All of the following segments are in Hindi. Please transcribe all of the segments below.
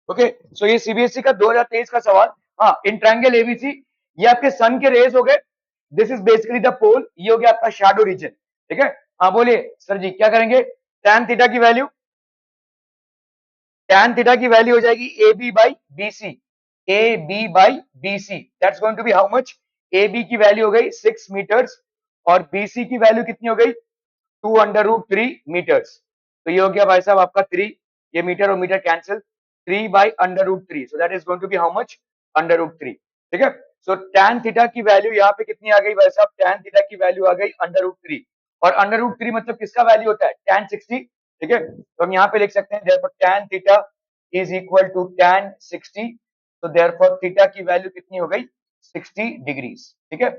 ओके, सो ये सीबीएसई का 2023 का सवाल। हाँ, इन ट्रायंगल एबीसी, ये आपके सन के रेज हो गए, दिस इज बेसिकली द पोल, ये हो गया आपका शैडो रीजन। ठीक है, हाँ बोलिए सर जी क्या करेंगे। टैन थीटा की वैल्यू, टैन थीटा की वैल्यू हो जाएगी A B by B C, A B by B C, that's going to be how much. A B की वैल्यू हो गई 6 मीटर्स और बी सी की वैल्यू कितनी हो गई 2√3 मीटर्स। तो ये हो गया भाई साहब आपका 3, ये मीटर और meter cancel, 3/√3, so that is going to be how much √3। ठीक है, सो टैन थीटा की वैल्यू यहाँ पे कितनी आ गई भाई साहब, टैन थीटा की वैल्यू आ गई √3, और √3 मतलब किसका वैल्यू होता है, टैन 60। ठीक है, तो हम यहाँ पे लिख सकते हैं therefore tan theta is equal to tan 60, तो देयरफॉर थीटा की वैल्यू कितनी हो गई 60 डिग्रीज। ठीक है,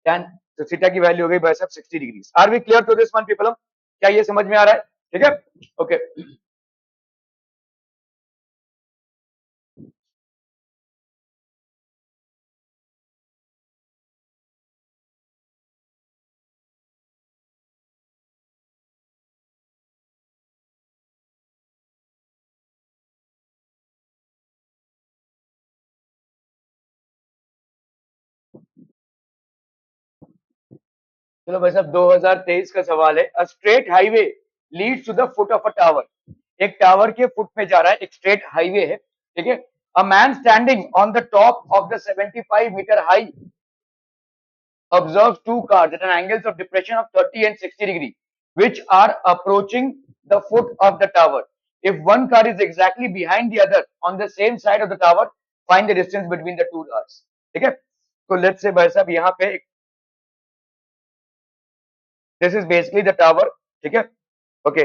टैन, तो थीटा की वैल्यू हो गई भाई साहब 60 degrees. Are we clear to this one people, क्या ये समझ में आ रहा है। ठीक है, ओके। चलो भाई साहब 2023 का सवाल है, a straight highway leads to the foot of a tower, एक टावर के फुट में जा रहा है, एक स्ट्रेट हाईवे है। ठीक है, a man standing on the top of the 75 meter high observes two cars at an angles of depression of 30 and 60 degree, which are approaching the foot of the tower. If one car is exactly behind the other on the same side of the tower, find the distance between the two cars. ठीक है, तो लेट्स से भाई साहब यहाँ पे this is basically the tower. ठीक है, ओके,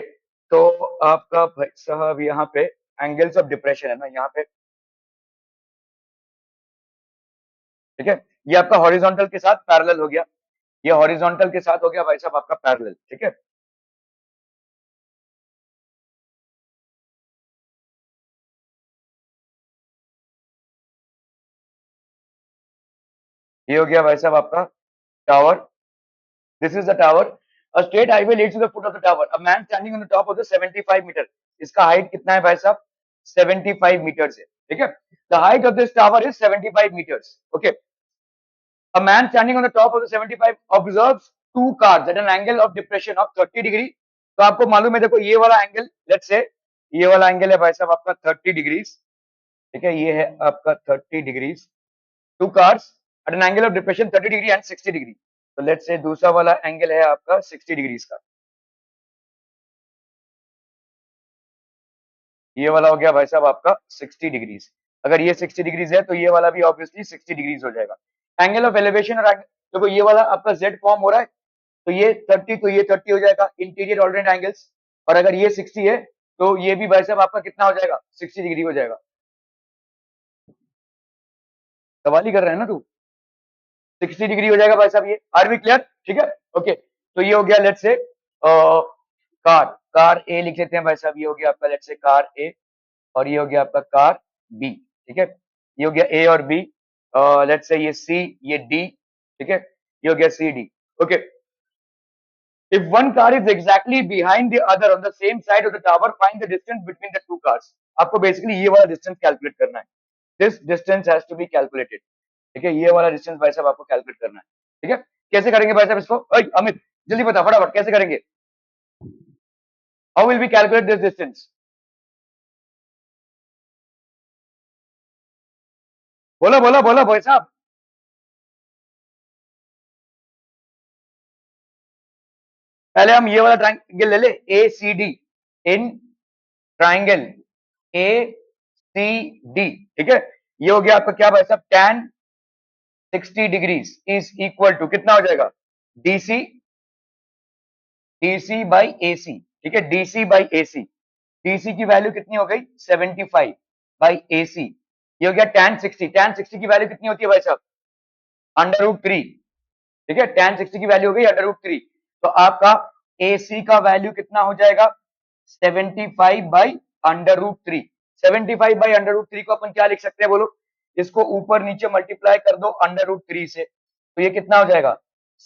तो आपका भाई साहब यहाँ पे एंगल्स ऑफ डिप्रेशन है ना यहाँ पे। ठीक है, ये आपका हॉरिजॉन्टल के साथ पैरेलल हो गया, ये हॉरिजॉन्टल के साथ हो गया भाई साहब आपका पैरेलल। ठीक है, ये हो गया भाई साहब आपका tower, this is the tower, a straight highway leads to the foot of the tower, a man standing on the top of the 75 meter, इसका हाइट कितना है भाई साहब 75 meters है। ठीक है, the height of this tower is 75 meters, okay, a man standing on the top of the 75 observes two cars at an angle of depression of 30 degree। तो आपको मालूम है देखो ये वाला एंगल, लेट्स से ये वाला एंगल है भाई साहब आपका 30 डिग्रीज। ठीक है, ये है आपका 30 degrees, two cars at an angle of depression 30 degree and 60 degree, तो लेट्स से दूसरा वाला एंगल है आपका 60 डिग्रीज का, ये वाला हो गया भाई साहब आपका 60 डिग्रीज। अगर ये 60 डिग्रीज है तो ये वाला भी ऑब्वियसली 60 डिग्रीज हो जाएगा। एंगल ऑफ एलिवेशन और देखो ये वाला आपका जेड फॉर्म हो रहा है, तो ये 30 तो ये 30 हो जाएगा इंटीरियर ऑल्टरनेट एंगल्स, और अगर ये 60 है तो ये भी भाई साहब आपका कितना हो जाएगा 60 डिग्री हो जाएगा। सवाल ही कर रहे हैं ना तू, 60 डिग्री हो जाएगा भाई साहब ये, आर वी क्लियर। ठीक है, ओके, तो ये हो गया लेट्स से कार, कार ए लिख लेते हैं भाई साहब, ये हो गया आपका लेट्स से कार ए, और ये हो गया आपका कार बी। ठीक है, ये हो गया ए और बी, लेट्स से ये सी, ये डी। ठीक है, ये हो गया C D, okay. If one car is exactly behind the other on the same side of the tower, find the distance between the two cars। आपको बेसिकली ये वाला डिस्टेंस कैलकुलेट करना है, this distance has to be calculated. ठीक है, ये वाला डिस्टेंस भाई साहब आपको कैलकुलेट करना है। ठीक है, कैसे करेंगे भाई साहब इसको, अमित जल्दी बता फटाफट कैसे करेंगे, how will be calculate this distance, बोलो बोलो बोलो भाई साहब। पहले हम ये वाला ट्राइंगल ले ले, A C D, in triangle A C D. ठीक है, ये हो गया आपका क्या भाई साहब, tan 60 degrees is equal to कितना हो जाएगा, डीसी, डीसी बाई एसी। ठीक है, डीसी बाई एसी, डीसी की वैल्यू कितनी हो गई 75 बाई एसी, ये हो गया tan 60, tan 60 की वैल्यू कितनी होती है भाई साहब √3। ठीक है, tan 60 की वैल्यू हो गई √3, तो आपका AC का वैल्यू कितना हो जाएगा 75 बाई √3। 75 बाई √3 को अपन क्या लिख सकते हैं बोलो, इसको ऊपर नीचे मल्टीप्लाई कर दो √3 से, तो ये कितना हो जाएगा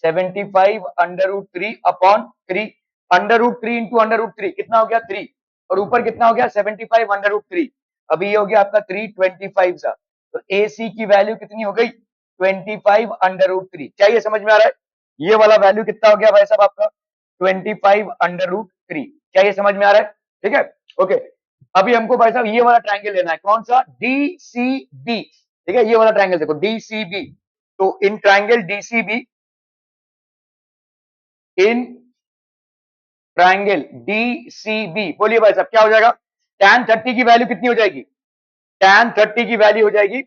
75 √3 अपॉन 3, √3 इंटू √3 कितना हो गया 3, और ऊपर कितना हो गया 75 √3, अभी ये हो गया आपका 325 सा, तो ए सी की वैल्यू कितनी हो गई 25 √3। क्या ये समझ में आ रहा है? ये वाला वैल्यू कितना हो गया भाई साहब आपका 25 √3। क्या ये समझ में आ रहा है? ठीक है, ओके। अभी हमको भाई साहब ये वाला ट्राइंगल लेना है, कौन सा? D C B. ठीक है, ये वाला ट्राइंगल देखो डी सी बी। तो in triangle D C B, in triangle D C B, बोलिए भाई साहब क्या हो जाएगा? tan 30 की वैल्यू कितनी हो जाएगी? tan 30 की वैल्यू हो जाएगी,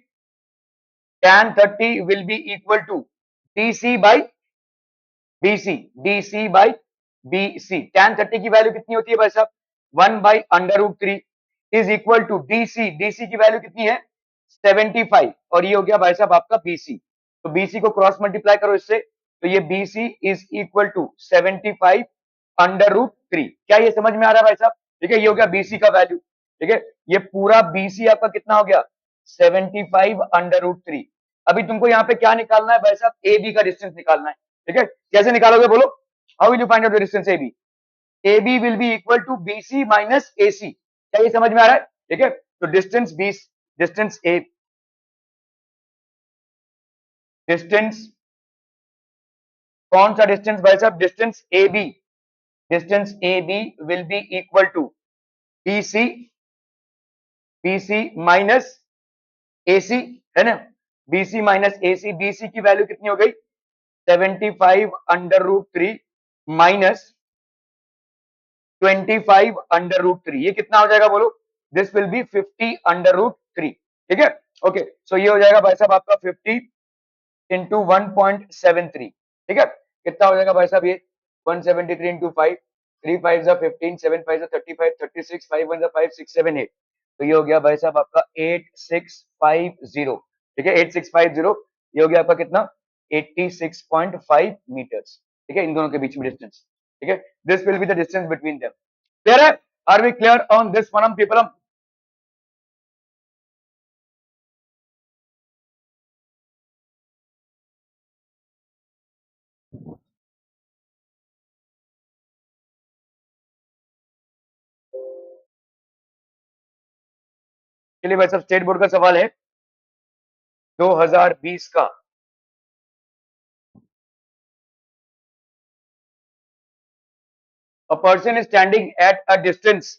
tan 30 will be equal to D C by B C, D C by B C. tan 30 की वैल्यू कितनी होती है भाई साहब? 1/√3 is equal to D C, D C की वैल्यू कितनी है? 75, और ये हो गया भाई साहब आपका बी सी। तो बी सी को क्रॉस मल्टीप्लाई करो इससे, तो ये B C is equal to 75 √3। क्या ये समझ में आ रहा है भाई साहब? ठीक है, ये हो गया बीसी का वैल्यू। ठीक है, ये पूरा बीसी आपका कितना हो गया? 75 √3। अभी तुमको यहाँ पे क्या निकालना है भाई साहब? ए बी का डिस्टेंस निकालना है। ठीक है, कैसे निकालोगे बोलो? How will you find out the distance A B? A B will be equal to B C minus A C. क्या ये समझ में आ रहा है? ठीक है, तो distance B, distance A, distance, कौन सा डिस्टेंस भाई साहब? Distance A B, distance A B will be equal to B C, B C minus A C, है ना? B C minus A C, B C की वैल्यू कितनी हो गई? 75 √3 माइनस 25 √3, ये कितना हो जाएगा बोलो? This will B 50 √3। ठीक है, ओके। सो ये हो जाएगा भाई साहब आपका 50 इंटू 1.73। ठीक है, कितना हो जाएगा भाई साहब ये? 173 इंटू 5, 3 5 जा 15, 7 5 जा 35, 36, 5 1 जा 5, 6 7 8। तो ये हो गया भाई साहब आपका 8650। ठीक है, 8650। ये हो गया आपका कितना? 86.5 मीटर्स। ठीक है, इन दोनों के बीच में डिस्टेंस। ठीक है, this will be the distance between them. Clear है? Are we clear on this one people? चलिए भाई साहब, स्टेट बोर्ड का सवाल है 2020 का। A person is standing at a distance.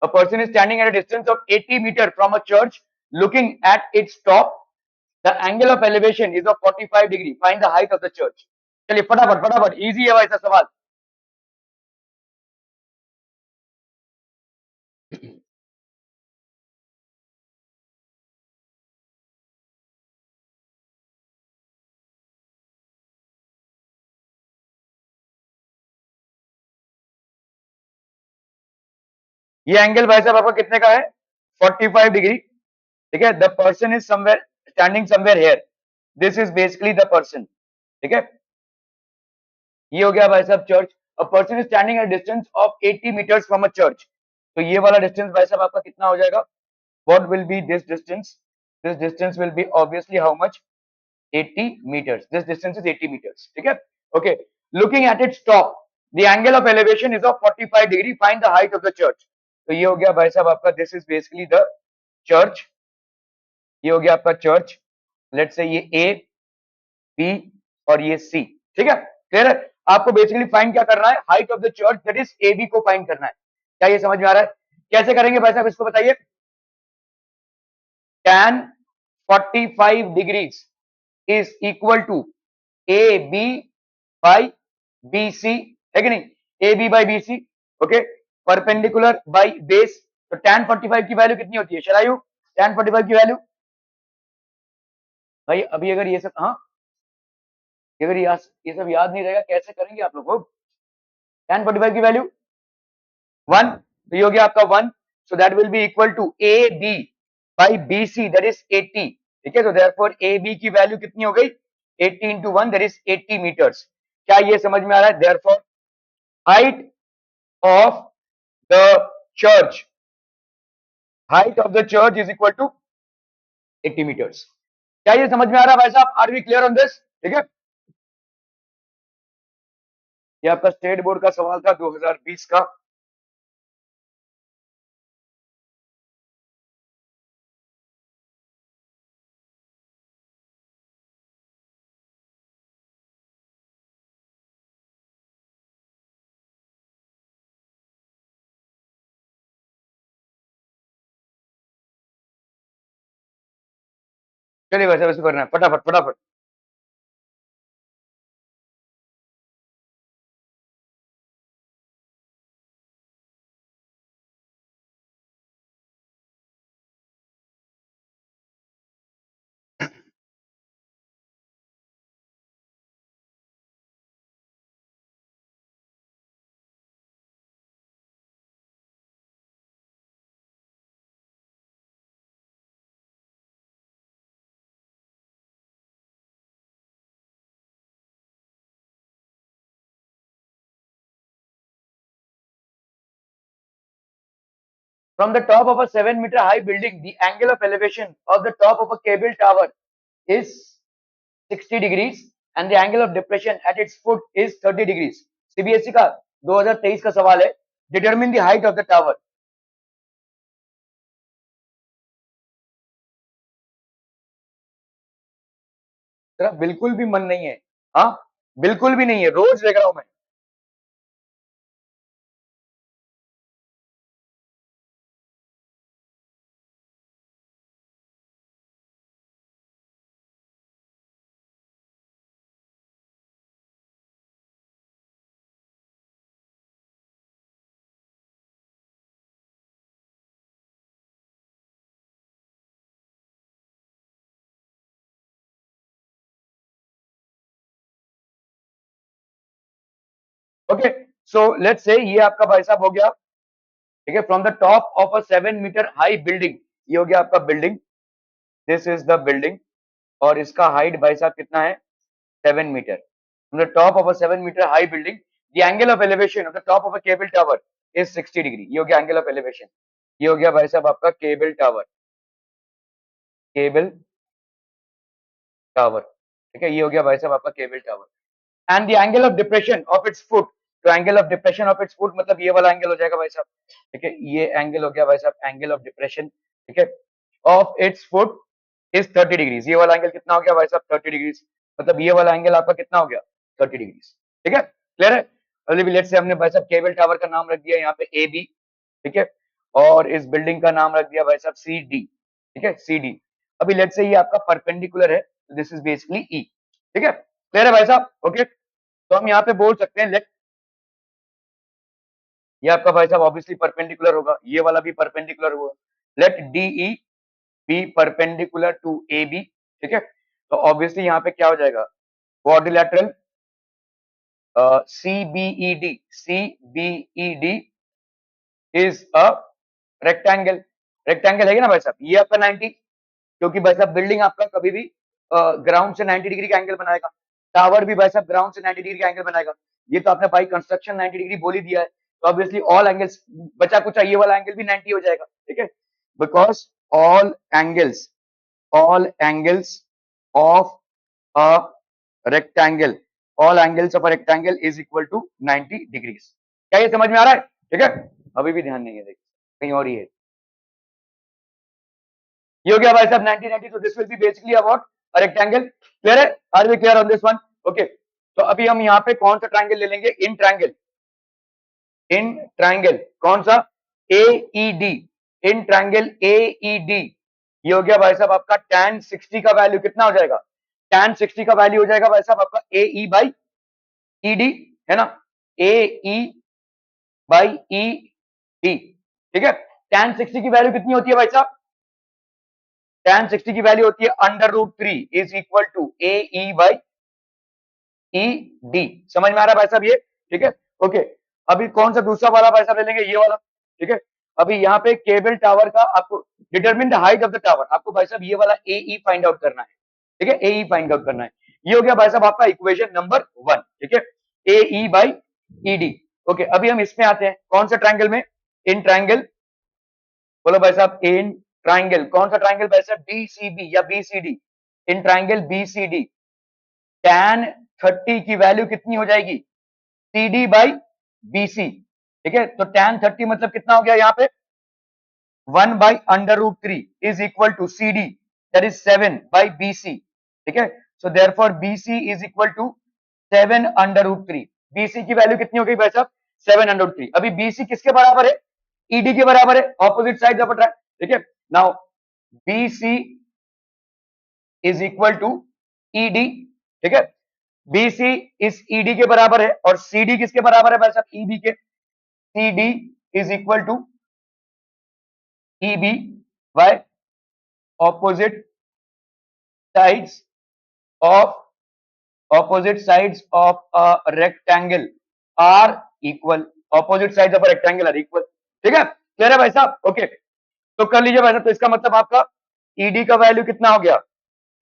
A person is standing at a distance of 80 meters from a church, looking at its top. The angle of elevation is of 45 degree. Find the height of the church. चलिए फटाफट फटाफट, इजी है भाई सा सवाल। ये एंगल भाई साहब आपका कितने का है? 45 डिग्री। ठीक है, the person is somewhere standing somewhere here. This is basically the person. ठीक है, ये हो गया भाई साहब church. A person is standing at distance of 80 meters from a church. तो ये वाला डिस्टेंस भाई साहब आपका कितना हो जाएगा? What will be this distance? This distance will be obviously how much? 80 meters. This distance is 80 meters. ठीक है, okay. Looking at its top, the angle of elevation is of 45 degree. Find the height of the church. तो ये हो गया भाई साहब आपका, this is basically the church. ये हो गया आपका चर्च। लेट्स से ये ए, बी और ये सी। ठीक है, क्लियर है? आपको बेसिकली फाइंड क्या करना है? Height of the church, that is A B को फाइंड करना है। क्या ये समझ में आ रहा है? कैसे करेंगे भाई साहब, इसको बताइए। tan 45 degrees is equal to A B by B C, है कि नहीं? A B by B C, okay. Perpendicular by base. तो tan 45 की वैल्यू कितनी होती है शरायु? tan 45 की वैल्यू भाई, अभी अगर ये सब, हाँ, अगर ये सब याद नहीं रहेगा कैसे करेंगे आप लोग? tan 45 की वैल्यू 1, तो ये हो गया आपका 1। So that will be equal to A B by B C, that is 80। ठीक है, तो देयरफॉर ए बी की वैल्यू कितनी हो गई? 80 इंटू 1, दैट इज 80 मीटर्स। क्या ये समझ में आ रहा है? Therefore height of the church, height of the church is equal to 80 meters। क्या ये समझ में आ रहा है भाई साहब? Are we clear on this? ठीक है, ये आपका स्टेट बोर्ड का सवाल था 2020 का। चलिए भाई साहब इसको करना है फटाफट फटाफट। From the top of a 7 meter high building, the angle of elevation of the top of a cable tower is 60 degrees and the angle of depression at its foot is 30 degrees. CBSE का 2023 का सवाल है, determine the height of the tower. तेरा बिल्कुल भी मन नहीं है? हाँ, बिल्कुल भी नहीं है, रोज देख रहा हूं मैं। ओके, सो लेट्स से ये आपका भाई साहब हो गया, ठीक है, from the top of a 7 meter high building, ये हो गया आपका building, this is the building, और इसका हाइट भाई साहब कितना है? 7 meter. From the top of a 7 meter high building, the angle of elevation of the top of a cable tower is 60 degree. ये हो गया एंगल ऑफ एलिवेशन, ये हो गया भाई साहब आपका केबल टावर, केबल टावर, ठीक है, ये हो गया भाई साहब आपका cable tower. And the angle of depression of its foot, तो angle of depression of its foot मतलब ये वाला एंगल हो जाएगा भाई साहब, ठीक है, ये एंगल हो गया भाई साहब एंगल ऑफ डिप्रेशन, ठीक है, of its foot is 30 degrees. ये वाला एंगल कितना हो गया भाई साहब? 30 डिग्रीज, मतलब ये वाला एंगल आपका कितना हो गया? 30 डिग्रीज, ठीक है, क्लियर है। अभी लेट से हमने भाई साहब केबल टावर का नाम रख दिया यहाँ पे ए बी, ठीक है, और इस बिल्डिंग का नाम रख दिया भाई साहब सी डी, ठीक है, सी डी। अभी लेट से ये आपका परपेंडिकुलर है, दिस इज बेसिकली ई, ठीक है, क्लियर है भाई साहब, ओके। तो हम यहाँ पे बोल सकते हैं लेट, ये आपका भाई साहब ऑब्वियसली परपेंडिकुलर होगा, ये वाला भी परपेंडिकुलर होगा, let D E B perpendicular to A B, ठीक है, तो ऑब्वियसली यहाँ पे क्या हो जाएगा? Quadrilateral C B E D, C B E D is a rectangle, rectangle है ना भाई साहब, ये आपका 90, क्योंकि भाई साहब बिल्डिंग आपका कभी भी ग्राउंड से 90 डिग्री का एंगल बनाएगा, टावर भी भाई साहब ग्राउंड से 90 डिग्री का एंगल बनाएगा, ये तो आपने भाई कंस्ट्रक्शन 90 डिग्री बोल ही दिया है, तो ऑब्वियसली ऑल एंगल्स, बचा कुछ ये वाला एंगल भी 90 हो जाएगा, ठीक है, because all angles of a rectangle, all angles of a rectangle is equal to 90 degrees. क्या ये समझ में आ रहा है? ठीक है, अभी भी ध्यान नहीं है, देखिए कहीं और ही है। ये हो गया भाई साहब 90 90, so this will be basically about a rectangle, clear है? Are we clear on this one? Okay, तो अभी हम यहाँ पे कौन सा ट्रायंगल ले लेंगे? इन ट्रायंगल, इन ट्रायंगल कौन सा? A E D, in triangle A E D, ये हो गया भाई साहब आपका tan 60 का वैल्यू कितना हो जाएगा? tan 60 का वैल्यू हो जाएगा भाई साहब आपका ए ई बाई ई डी, है ना, ए ई बाई ई डी, ठीक है। tan 60 की वैल्यू कितनी होती है भाई साहब? tan 60 की वैल्यू होती है √3 is equal to A E by E D. समझ में आ रहा है भाई साहब ये? ठीक है, ओके। अभी कौन सा दूसरा वाला भाई साहब ले लेंगे? ये वाला, ठीक है। अभी यहाँ पे केबल टावर का आपको determine the height of the tower, आपको भाई साहब ये वाला ए ई फाइंड आउट करना है, ठीक है, ए ई फाइंड आउट करना है। ये हो गया भाई साहब आपका इक्वेशन नंबर 1, ठीक है, ए E by E D. Okay, अभी हम इसमें आते हैं, कौन सा ट्रायंगल में? इन ट्रायंगल, बोलो भाई साहब, इन ट्राइंगल, कौन सा ट्राइंगल भाई साहब? बीसीबी या BCD, in triangle BCD, tan 30 की वैल्यू कितनी हो जाएगी? CD बाई BC, ठीक है, तो tan 30 मतलब कितना हो गया यहाँ पे? 1/√3 is equal to CD, that is 7/BC, ठीक है, so therefore BC is equal to 7√3। BC की वैल्यू कितनी हो गई भाई साहब? 7√3। अभी BC किसके बराबर है? ED के बराबर है, opposite side of a triangle, ठीक है। Now BC is equal to ED, ठीक है। बीसी इस ईडी के बराबर है और सीडी किसके बराबर है भाई साहब, ईबी के। CD is equal to EB by opposite sides of opposite sides of a rectangle are equal, opposite sides of a rectangle are equal, ठीक है। क्लियर है भाई साहब, ओके। तो कर लीजिए भाई साहब, तो इसका मतलब आपका ईडी का वैल्यू कितना हो गया,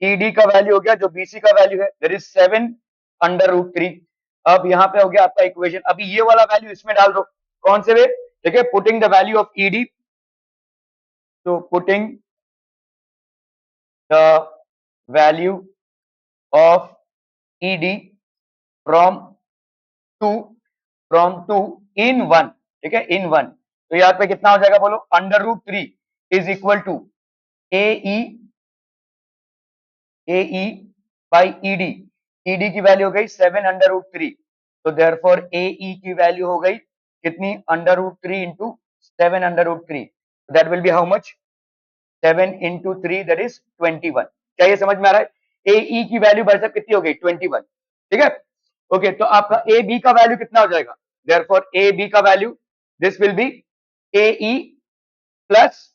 ईडी का वैल्यू हो गया जो बीसी का वैल्यू है दैट इज 7/√3। अब यहाँ पे हो गया आपका इक्वेशन, अभी ये वाला वैल्यू इसमें डाल दो, कौन से वे, ठीक है, putting the value of ED, तो putting the value of ED from two, from two in one, ठीक है, इन वन। तो यहाँ पे कितना हो जाएगा बोलो, √3 is equal to A E by ED. ED की वैल्यू हो गई 7/√3, तो देयरफॉर ए ई की वैल्यू हो गई कितनी, √3 into 7/√3, that will be how much, 7 into 3 that is 21। क्या ये समझ में आ रहा है, ए ई की वैल्यू भाई साहब कितनी हो गई 21, ठीक है। ओके, तो आपका ए बी का वैल्यू कितना हो जाएगा, देयरफॉर ए बी का value this will be A E plus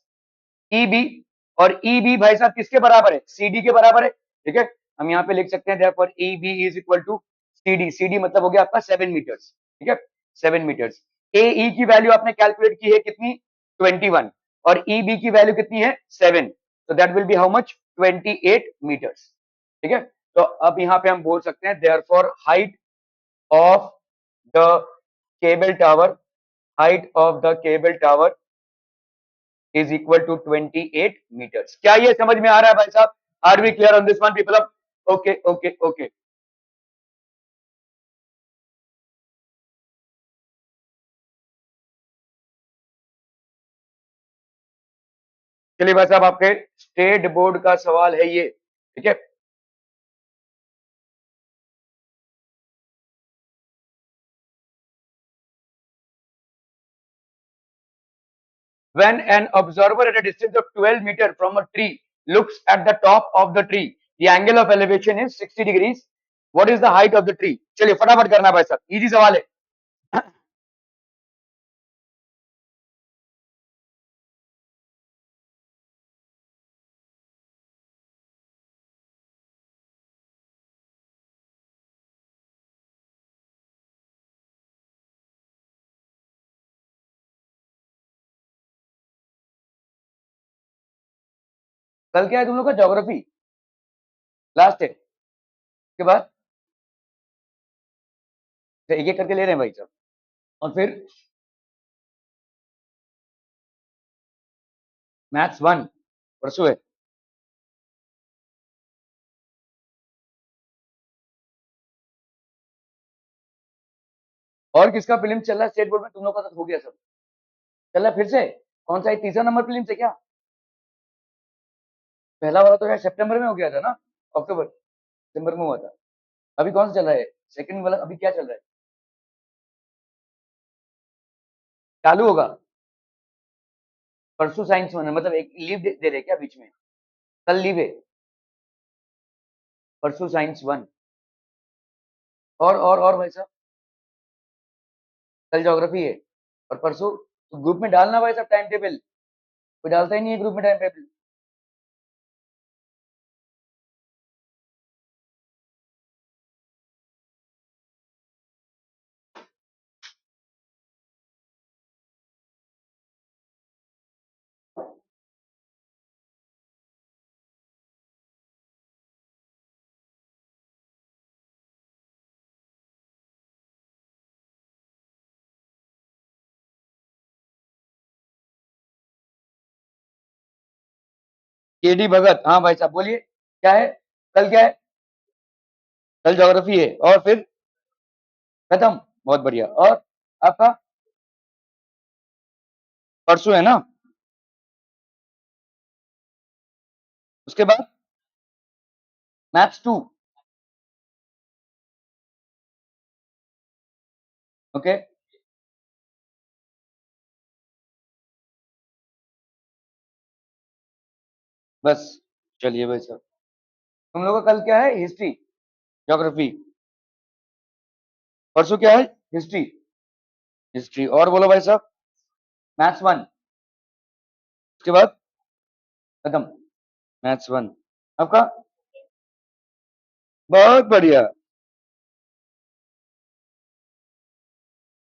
E B, और ई बी भाई साहब किसके बराबर है, सी डी के बराबर है, ठीक है। हम यहाँ पे लिख सकते हैं therefore E B is equal to C D, C D मतलब हो गया आपका 7 मीटर्स, ठीक है, 7 मीटर्स। ए ई की वैल्यू आपने कैलकुलेट की है कितनी, 21, और ई बी की वैल्यू कितनी है 7, तो that will be how much, 28 meters, ठीक है। तो अब यहाँ पे हम बोल सकते हैं therefore height of the cable tower, height of the cable tower is equal to 28 meters. क्या ये समझ में आ रहा है भाई साहब, are we clear on this one people, okay okay okay. चलिए भाई साहब, आपके स्टेट बोर्ड का सवाल है ये, ठीक है। When an observer at a distance of 12 meter from a tree looks at the top of the tree, the angle of elevation is 60 degrees. What is the height of the tree? चलिए फटाफट करना भाई साहब, इजी सवाल है। कल क्या है तुम लोग का, ज्योग्राफी लास्ट है, उसके बाद एक एक करके ले रहे हैं भाई साहब, और फिर मैथ्स 1 परसों है। और किसका फिल्म चल रहा है स्टेट बोर्ड में, तुम लोग का तो हो गया सब, चल रहा है फिर से, कौन सा है, तीसरा नंबर फिल्म से क्या, पहला वाला तो यार सितंबर में हो गया था ना, अक्टूबर सितंबर में हुआ था। अभी कौन सा चल रहा है, सेकंड वाला अभी क्या चल रहा है, चालू होगा परसों, साइंस में मतलब एक लीव दे रहे क्या बीच में, कल लीव है, परसों साइंस 1, और भाई साहब कल ज्योग्राफी है, और परसों तो ग्रुप में डालना भाई साहब टाइम टेबल, कोई डालता ही नहीं है ग्रुप में टाइम टेबल। केडी भगत, हाँ भाई साहब बोलिए क्या है, कल क्या है, कल ज्योग्राफी है, और फिर खत्म, बहुत बढ़िया, और आपका परसों है ना, उसके बाद मैथ्स 2, ओके। बस चलिए भाई साहब। तुम लोगों का कल क्या है? History, geography. परसों क्या है? हिस्ट्री। हिस्ट्री और बोलो भाई साहब। Maths one. उसके बाद खत्म। मैथ्स वन आपका। बहुत बढ़िया।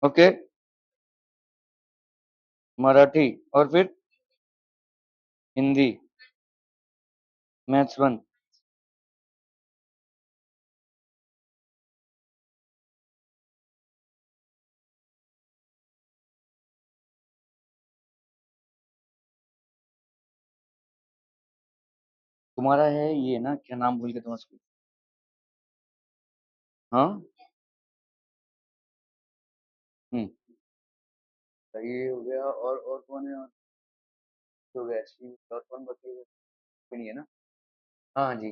ओके। मराठी और फिर हिंदी। Maths one. तुम्हारा है ये ना, क्या नाम भूल गया तुम्हारा स्कूल? हाँ। हम्म। तो ये हो गया, और कौन है? और हो गया एसपी, और कौन बाकी है? कोई नहीं है ना? हाँ जी।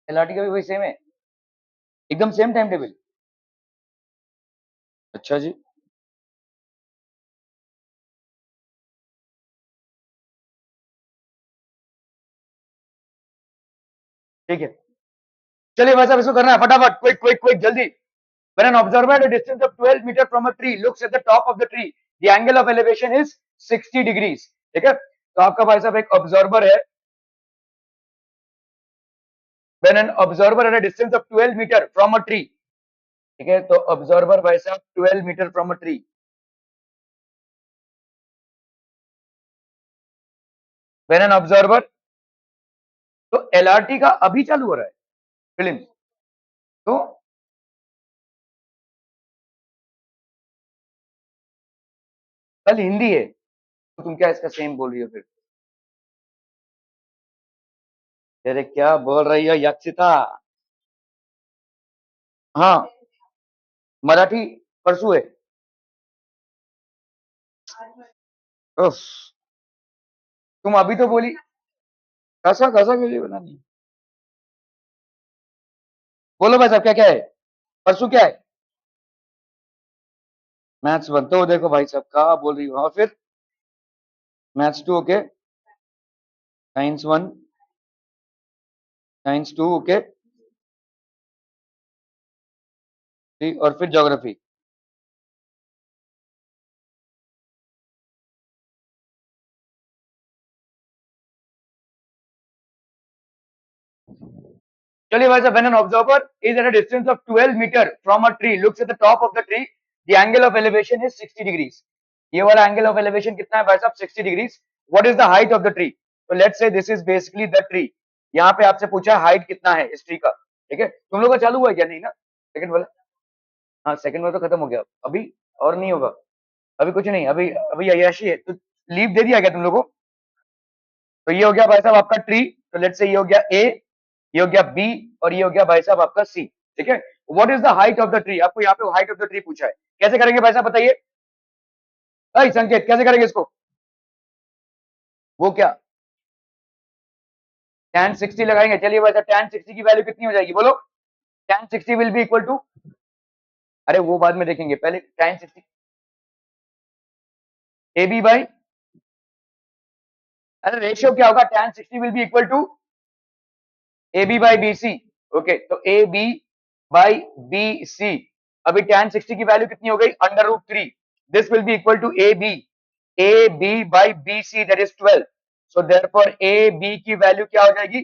एलआरटी का भी वही सेम है, एकदम सेम टाइम टेबल। अच्छा जी। ठीक है, चलिए भाई साहब इसको करना है फटाफट, क्विक क्विक क्विक जल्दी। When an observer at a distance of 12 meter from a tree looks at the top of the tree, the angle of elevation is 60 degrees। ठीक है, तो आपका भाई साहब एक ऑब्जर्वर है। When an observer at a distance of 12 meter from a tree, ठीक है, तो ऑब्जर्वर भाई साहब 12 meter from a tree. When an observer, तो एलआरटी का अभी चालू हो रहा है फिल्म, तो कल हिंदी है, तो तुम क्या इसका सेम बोल रही हो फिर? अरे क्या बोल रही हो यक्षिता? हाँ, मराठी परसों है। उफ, तुम अभी तो बोली कैसा कैसा वीडियो बनानी। बोलो भाई साहब क्या क्या है? परसों क्या है? मैथ्स वन, तो देखो भाई साहब कहा बोल रही हो, और फिर maths two okay, science one, science two okay, ठीक, और फिर ज्योग्राफी। चलिए भाई साहब, when an observer is at a distance of 12 meter from a tree looks at the top of the tree, the angle of elevation is 60 degrees। ये वाला एंगल ऑफ एलिवेशन कितना है भाई साहब? 60 degrees. What is the height of the tree? तो let's say this is basically the tree. यहाँ पे आपसे पूछा हाइट कितना है इस ट्री का। ठीक है, तुम लोग का चालू हुआ है क्या? नहीं ना, सेकंड वाला? हाँ, सेकंड वाला तो खत्म हो गया अभी, और नहीं होगा अभी, कुछ नहीं अभी, अभी अयाशी है तो लीव दे दिया गया तुम लोगों को। तो ये हो गया भाई साहब आपका ट्री। तो लेट्स से ये हो गया ए, ये हो गया बी, और ये हो गया भाई साहब आपका सी। ठीक है, what is the height of the tree? आपको यहाँ पे हाइट ऑफ द ट्री पूछा है, कैसे करेंगे भाई साहब बताइए? अरे संकेत कैसे करेंगे इसको? वो क्या? tan 60 लगाएंगे। चलिए भाई साहब tan 60 की वैल्यू कितनी हो जाएगी बोलो? tan 60 will be equal to, अरे वो बाद में देखेंगे, पहले tan 60 ए बी बाई, अरे रेशियो क्या होगा? tan 60 will be equal to A B by B C. Okay, तो A B by B C. अभी tan 60 की वैल्यू कितनी हो गई? Under root three. This will be equal to A B by B C, that is 12। So therefore A B की वैल्यू क्या हो जाएगी?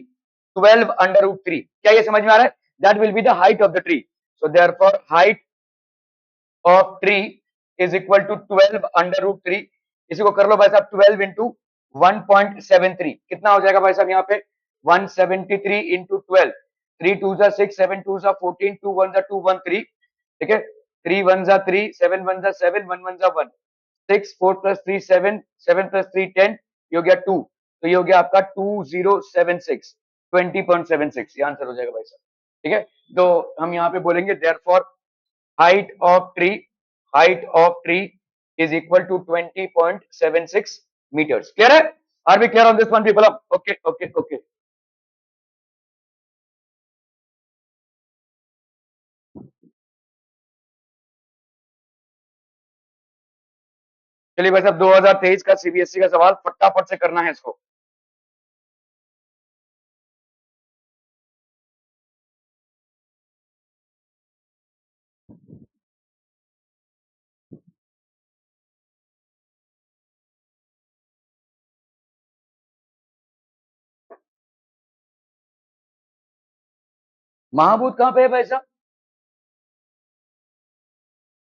12 अंडर रूट थ्री। क्या ये समझ में आ रहा है? That will be the height of the tree. So therefore height of tree is equal to 12 under root three. इसी को कर लो भाई साहब 12 इंटू 1.73, कितना हो जाएगा भाई साहब यहाँ पे? 173 इंटू 12। थ्री टू जा सिक्स, सेवन टू जा 14, टू वन जा टू, वन थ्री। ठीक है, थ्री वन जा थ्री, सेवन वन जा सेवन, वन वन जा one, six, four plus three seven, seven plus three 10, ये हो गया टू। तो ये हो गया आपका 2076, 20.76, ये आंसर हो जाएगा भाई साहब। ठीक है, तो हम यहाँ पे बोलेंगे therefore height of tree, height of tree is equal to 20.76 meters। clear है? are we clear on this one people? okay okay okay। चलिए भाई साहब 2023 का सीबीएसई का सवाल फटाफट से करना है इसको। महाबूद कहाँ पे है भाई साहब?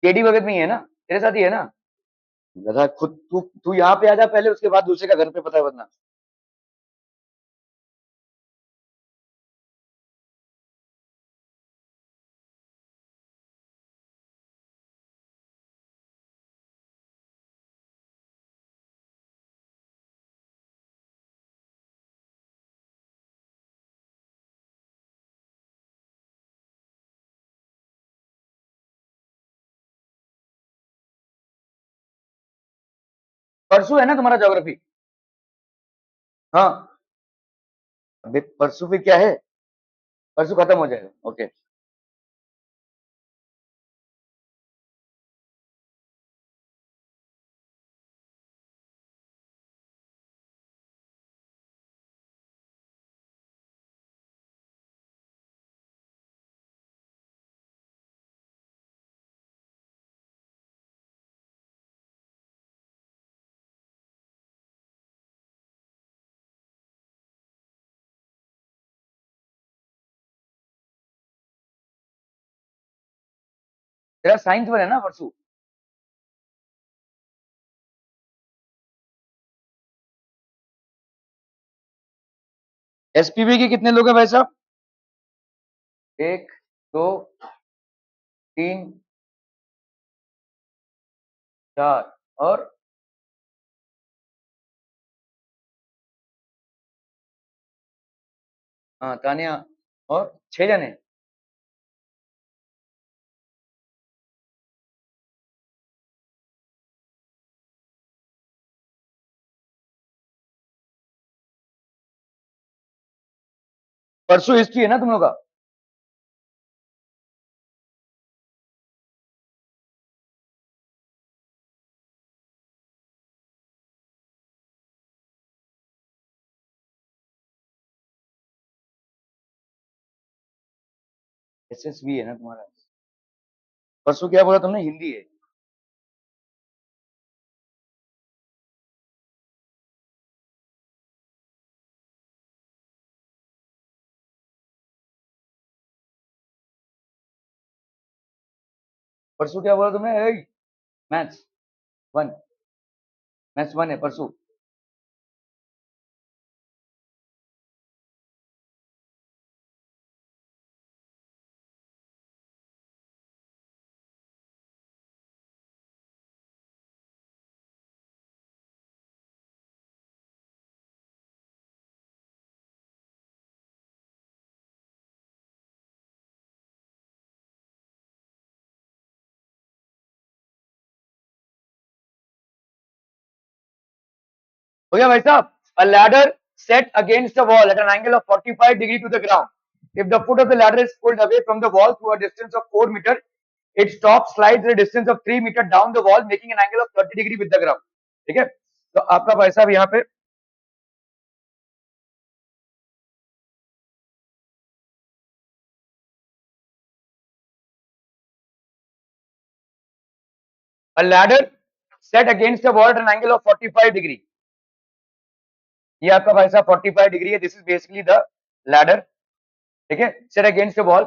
केडी भगत में ही है ना, तेरे साथ ही है ना? गधा खुद, तू तू यहाँ पे आ जा पहले, उसके बाद दूसरे का घर पे पता है वरना। परसों है ना तुम्हारा ज्योग्राफी? हाँ। अबे परसों फिर क्या है? परसों खत्म हो जाएगा, ओके। तेरा साइंस में है ना परसों? एसपीबी के कितने लोग हैं भाई साहब? एक, दो, तीन, चार, और हाँ तानिया, और 6 जने। परसों हिस्ट्री है ना तुम लोग का? एसएसबी है ना तुम्हारा? परसों क्या बोला तुमने, हिंदी है? परसों क्या बोला तुमने? मैथ्स वन, मैथ्स वन है परसों। हो गया भाई साहब? A ladder set against the wall at an angle of 45 degree to the ground. If the foot of the ladder is pulled away from the wall through a distance of 4 meter, its top slides a distance of 3 meter down the wall, making an angle of 30 degree with the ground. ठीक है, तो आपका भाई साहब यहाँ पे a ladder set against the wall at an angle of 45 degree. ये आपका भाई साहब 45 डिग्री है, this is basically the ladder. ठीक है, set against the wall.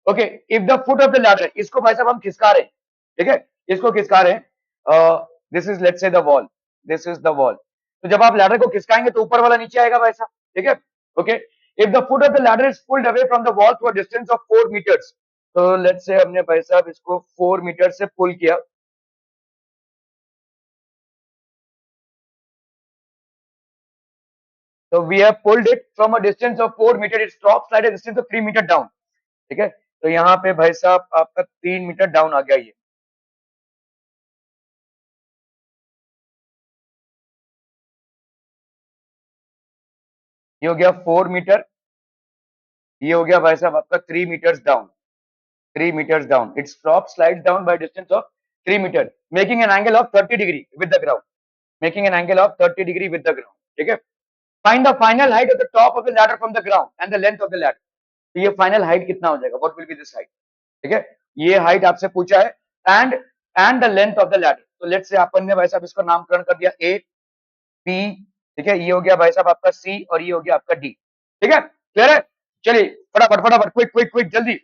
Okay, if the foot of the ladder, इसको भाई साहब हम खिसका रहे हैं, ठीक है, इसको खिसका रहे हैं, this is let's say the wall, this is the wall. तो जब आप लैडर को खिसकाएंगे तो ऊपर वाला नीचे आएगा भाई साहब, ठीक है। Okay, if the foot of the ladder is pulled away from the wall to a distance of 4 meters, तो लेट्स से हमने भाई साहब इसको 4 मीटर से पुल किया, तो we have pulled it from a distance of 4 meter, its top slide distance of 3 meter down. ठीक है, तो यहाँ पे भाई साहब आपका 3 मीटर डाउन आ गया, ये हो गया 4 मीटर, ये हो गया भाई साहब आपका 3 meters down, 3 meters down, its top slide down by distance of 3 meter, making an angle of 30 degree with the ground, making an angle of 30 degree with the ground. ठीक है, find the final height of the top of the ladder from the ground and the length of the ladder. तो ये फाइनल हाइट कितना हो जाएगा, what will be this height? ठीक है, ये हाइट आपसे पूछा है, and and the length of the ladder. तो लेट्स से अपन ने भाई साहब इसको नामकरण कर दिया ए, बी, ठीक है, ये हो गया भाई साहब आपका सी, और ये हो गया आपका डी। ठीक है, क्लियर है? चलिए फटाफट फटाफट, क्विक क्विक क्विक, जल्दी।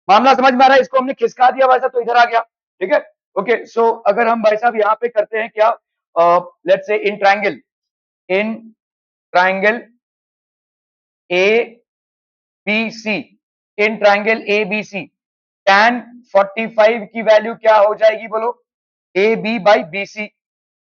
मामला समझ में आ रहा है? इसको हमने खिसका दिया भाई साहब तो इधर आ गया, ठीक है। ओके, सो अगर हम भाई साहब यहाँ पे करते हैं क्या, let's say in triangle A B C, in triangle A B C tan 45 की वैल्यू क्या हो जाएगी बोलो? A B by B C,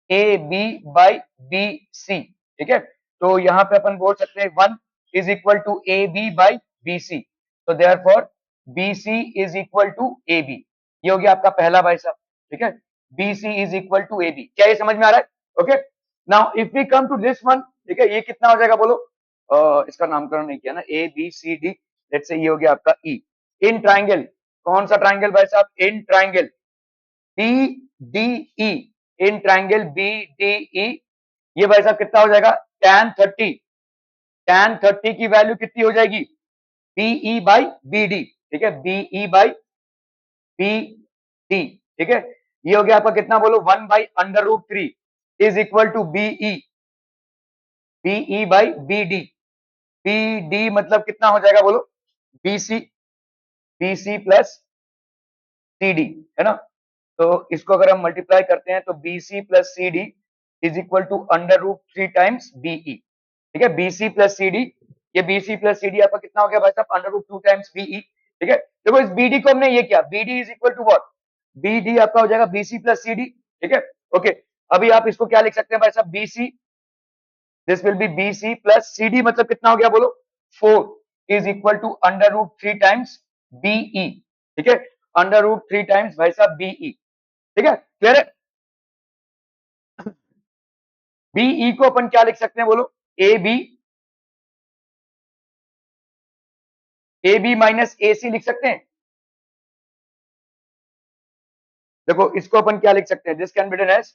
A B by B C, ठीक है। तो यहां पे अपन बोल सकते हैं 1 is equal to A B by B C, तो therefore B C is equal to A B. ये हो गया आपका पहला भाई साहब, ठीक है। B C is equal to A B, क्या ये समझ में आ रहा है? Okay, now if we come to this one, ठीक है, ये कितना हो जाएगा बोलो? इसका नामकरण नहीं किया ना, A B C D, let's say ये हो गया आपका ई। इन ट्राइंगल, कौन सा ट्राइंगल भाई साहब? In triangle B D E, in triangle B D E, ये भाई साहब कितना हो जाएगा? tan 30 की वैल्यू कितनी हो जाएगी? बीई बाई बी डी, ठीक है, बीई बाई बी डी, ठीक है। ये हो गया आपका कितना बोलो? 1/√3 is equal to BE, BE by B D, B D मतलब कितना हो जाएगा बोलो? BC, BC plus C D, है ना। तो इसको अगर हम मल्टीप्लाई करते हैं तो BC plus C D is equal to √3 times BE, ठीक है। BC प्लस सी डी, ये BC प्लस सी डी आपका कितना हो गया भाई साहब? √2 टाइम्स बीई, ठीक है। देखो इस BD को हमने ये किया, BD is equal to what? BD आपका हो जाएगा BC प्लस सी डी, ठीक है। ओके, अभी आप इसको क्या लिख सकते हैं भाई साहब? BC, this will be BC plus C D, मतलब कितना हो गया बोलो? 4 is equal to √3 times BE, ठीक है, √3 टाइम्स भाई साहब बीई, ठीक है, क्लियर है। बीई को अपन क्या लिख सकते हैं बोलो? ए बी माइनस ए सी लिख सकते हैं। देखो इसको अपन क्या लिख सकते हैं? This can be written as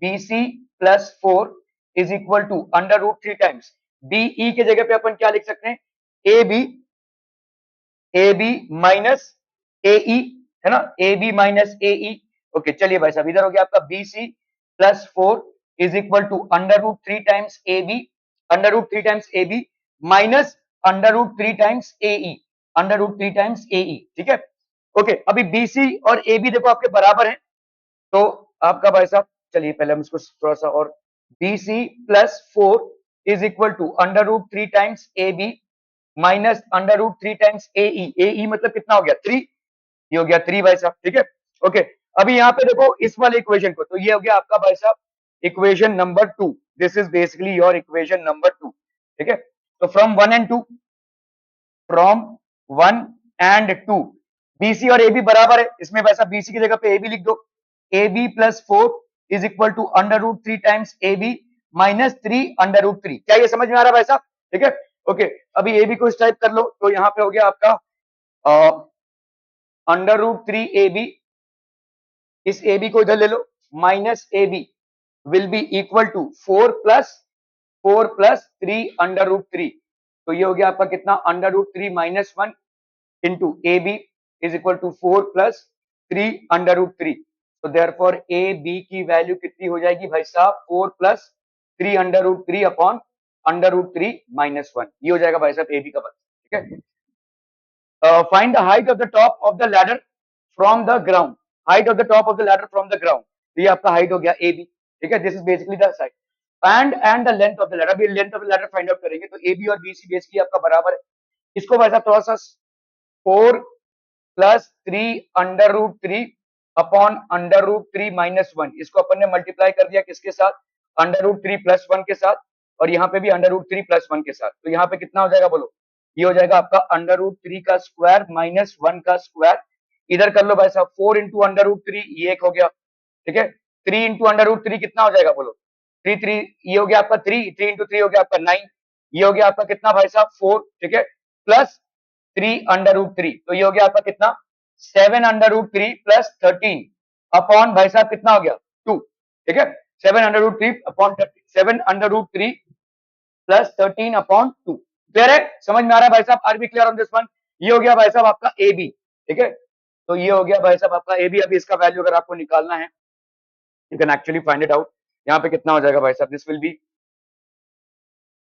BC plus 4 is equal to √3 times B E के जगह पे अपन क्या लिख सकते हैं? ए बी माइनस ए ई, है ना, A B minus A E. Okay, चलिए भाई साहब, इधर हो गया आपका BC plus 4 is equal to √3 times A B, √3 times A B minus √3 times A E, √3 times A E, ठीक है। ओके, अभी BC और ए बी देखो आपके बराबर है, तो आपका भाई साहब, चलिए पहले हम इसको थोड़ा सा और, BC plus 4 is equal to √3 times A B minus √3 times A E मतलब कितना हो गया? 3, ये हो गया 3 भाई साहब, ठीक है। ओके, अभी यहाँ पे देखो इस वाले इक्वेशन को, तो ये हो गया आपका भाई साहब equation number 2, this is basically your equation number 2, ठीक है। तो from 1 and 2, from 1 and 2, BC और एबी बराबर है, इसमें वैसा बीसी की जगह पे एबी लिख दो, A B plus 4 is equal to √3 times A B minus 3 √3, क्या ये समझ में आ रहा है भाई साहब? ठीक है, ओके। अभी ए बी को इस टाइप कर लो, तो यहाँ पे हो गया आपका √3 ए बी, इस ए बी को इधर ले लो, minus A B will be equal to 4 plus 3 √3, तो ये हो गया आपका कितना? √3 minus 1 into A B is equal to 4 plus 3 √3, तो देयरफॉर ए बी की वैल्यू कितनी हो जाएगी भाई साहब? 4 प्लस 3 √3 अपॉन √3 माइनस 1, ये हो जाएगा भाई साहब ए बी का बल, ठीक है। Find the height of the top of the ladder from the ground, height of the top of the ladder from the ground, तो ये आपका हाइट हो गया ए बी, ठीक है, this is basically the side and the length of the ladder, अभी length of the ladder find out करेंगे, तो ए बी और बी सी बेसिकली आपका बराबर है। इसको भाई साहब थोड़ा सा 4 प्लस 3 √3 अपॉन √3 माइनस 1, इसको अपन ने मल्टीप्लाई कर दिया किसके साथ? √3 प्लस 1 के साथ, और यहाँ पे भी √3 प्लस 1 के साथ, तो यहाँ पे कितना हो जाएगा बोलो? ये हो जाएगा आपका √3 का स्क्वायर माइनस 1 का स्क्वायर, इधर कर लो भाई साहब 4 इंटू √3, ये एक हो गया, ठीक है। 3 इंटू √3 कितना हो जाएगा बोलो? 3 ये हो गया आपका 3 इंटू 3 हो गया आपका 9, ये हो गया आपका कितना भाई साहब? 4, ठीक है, प्लस 3 √3, तो ये हो गया आपका कितना? 7 √3 प्लस 13 अपॉन भाई साहब कितना हो गया? 2, ठीक है, 7 √3 अपॉन 7 √3 प्लस 13 अपॉन 2, क्लियर है? समझ में आ रहा है भाई साहब? Are we clear on this one? ये हो गया भाई साहब आपका ए बी, ठीक है, तो ये हो गया भाई साहब आपका ए बी। अभी इसका वैल्यू अगर आपको निकालना है, you can actually find it out, यहाँ पे कितना हो जाएगा भाई साहब? दिस विल बी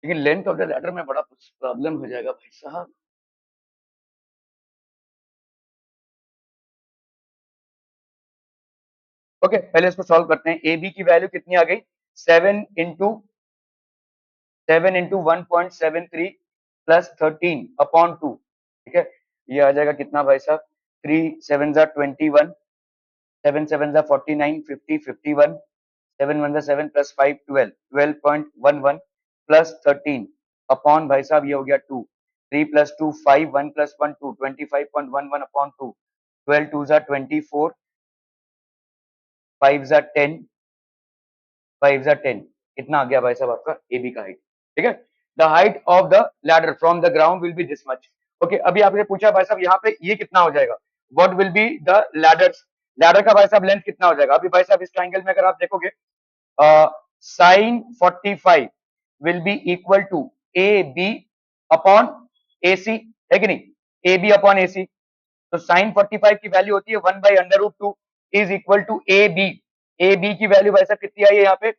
लेकिन लेंथ ऑफ द लैडर में बड़ा प्रॉब्लम हो जाएगा भाई साहब। ओके, पहले इसको सॉल्व करते हैं। ए बी की वैल्यू कितनी आ गई? 7 इंटू 1.73 प्लस 13/2। ठीक है, ये आ जाएगा कितना भाई साहब? 3 7 21, 7 7 49, 50 51, 7 1 7 प्लस 5 12, 12.11 प्लस 13 अपॉन भाई साहब ये हो गया 2। 3 + 2 5, 1 + 1 2, 25.11/2। 12 2 = 24, 5 * 10, 5 * 10। इतना आ गया भाई साहब आपका ए बी का हाइट। ठीक है, the height of the ladder from the ground will be this much. Okay, अभी आपने पूछा भाई साहब यहाँ पे ये कितना हो जाएगा? What will be the ladder, ladder का भाई साहब लेंथ कितना हो जाएगा? अभी भाई साहब इस ट्राइंगल में अगर आप देखोगे sin 45 will be equal to AB upon AC, है कि नहीं? AB upon AC, तो sin 45 की वैल्यू होती है 1/√2 is equal to A B. A B की वैल्यू भाई साहब कितनी आई है यहाँ पे?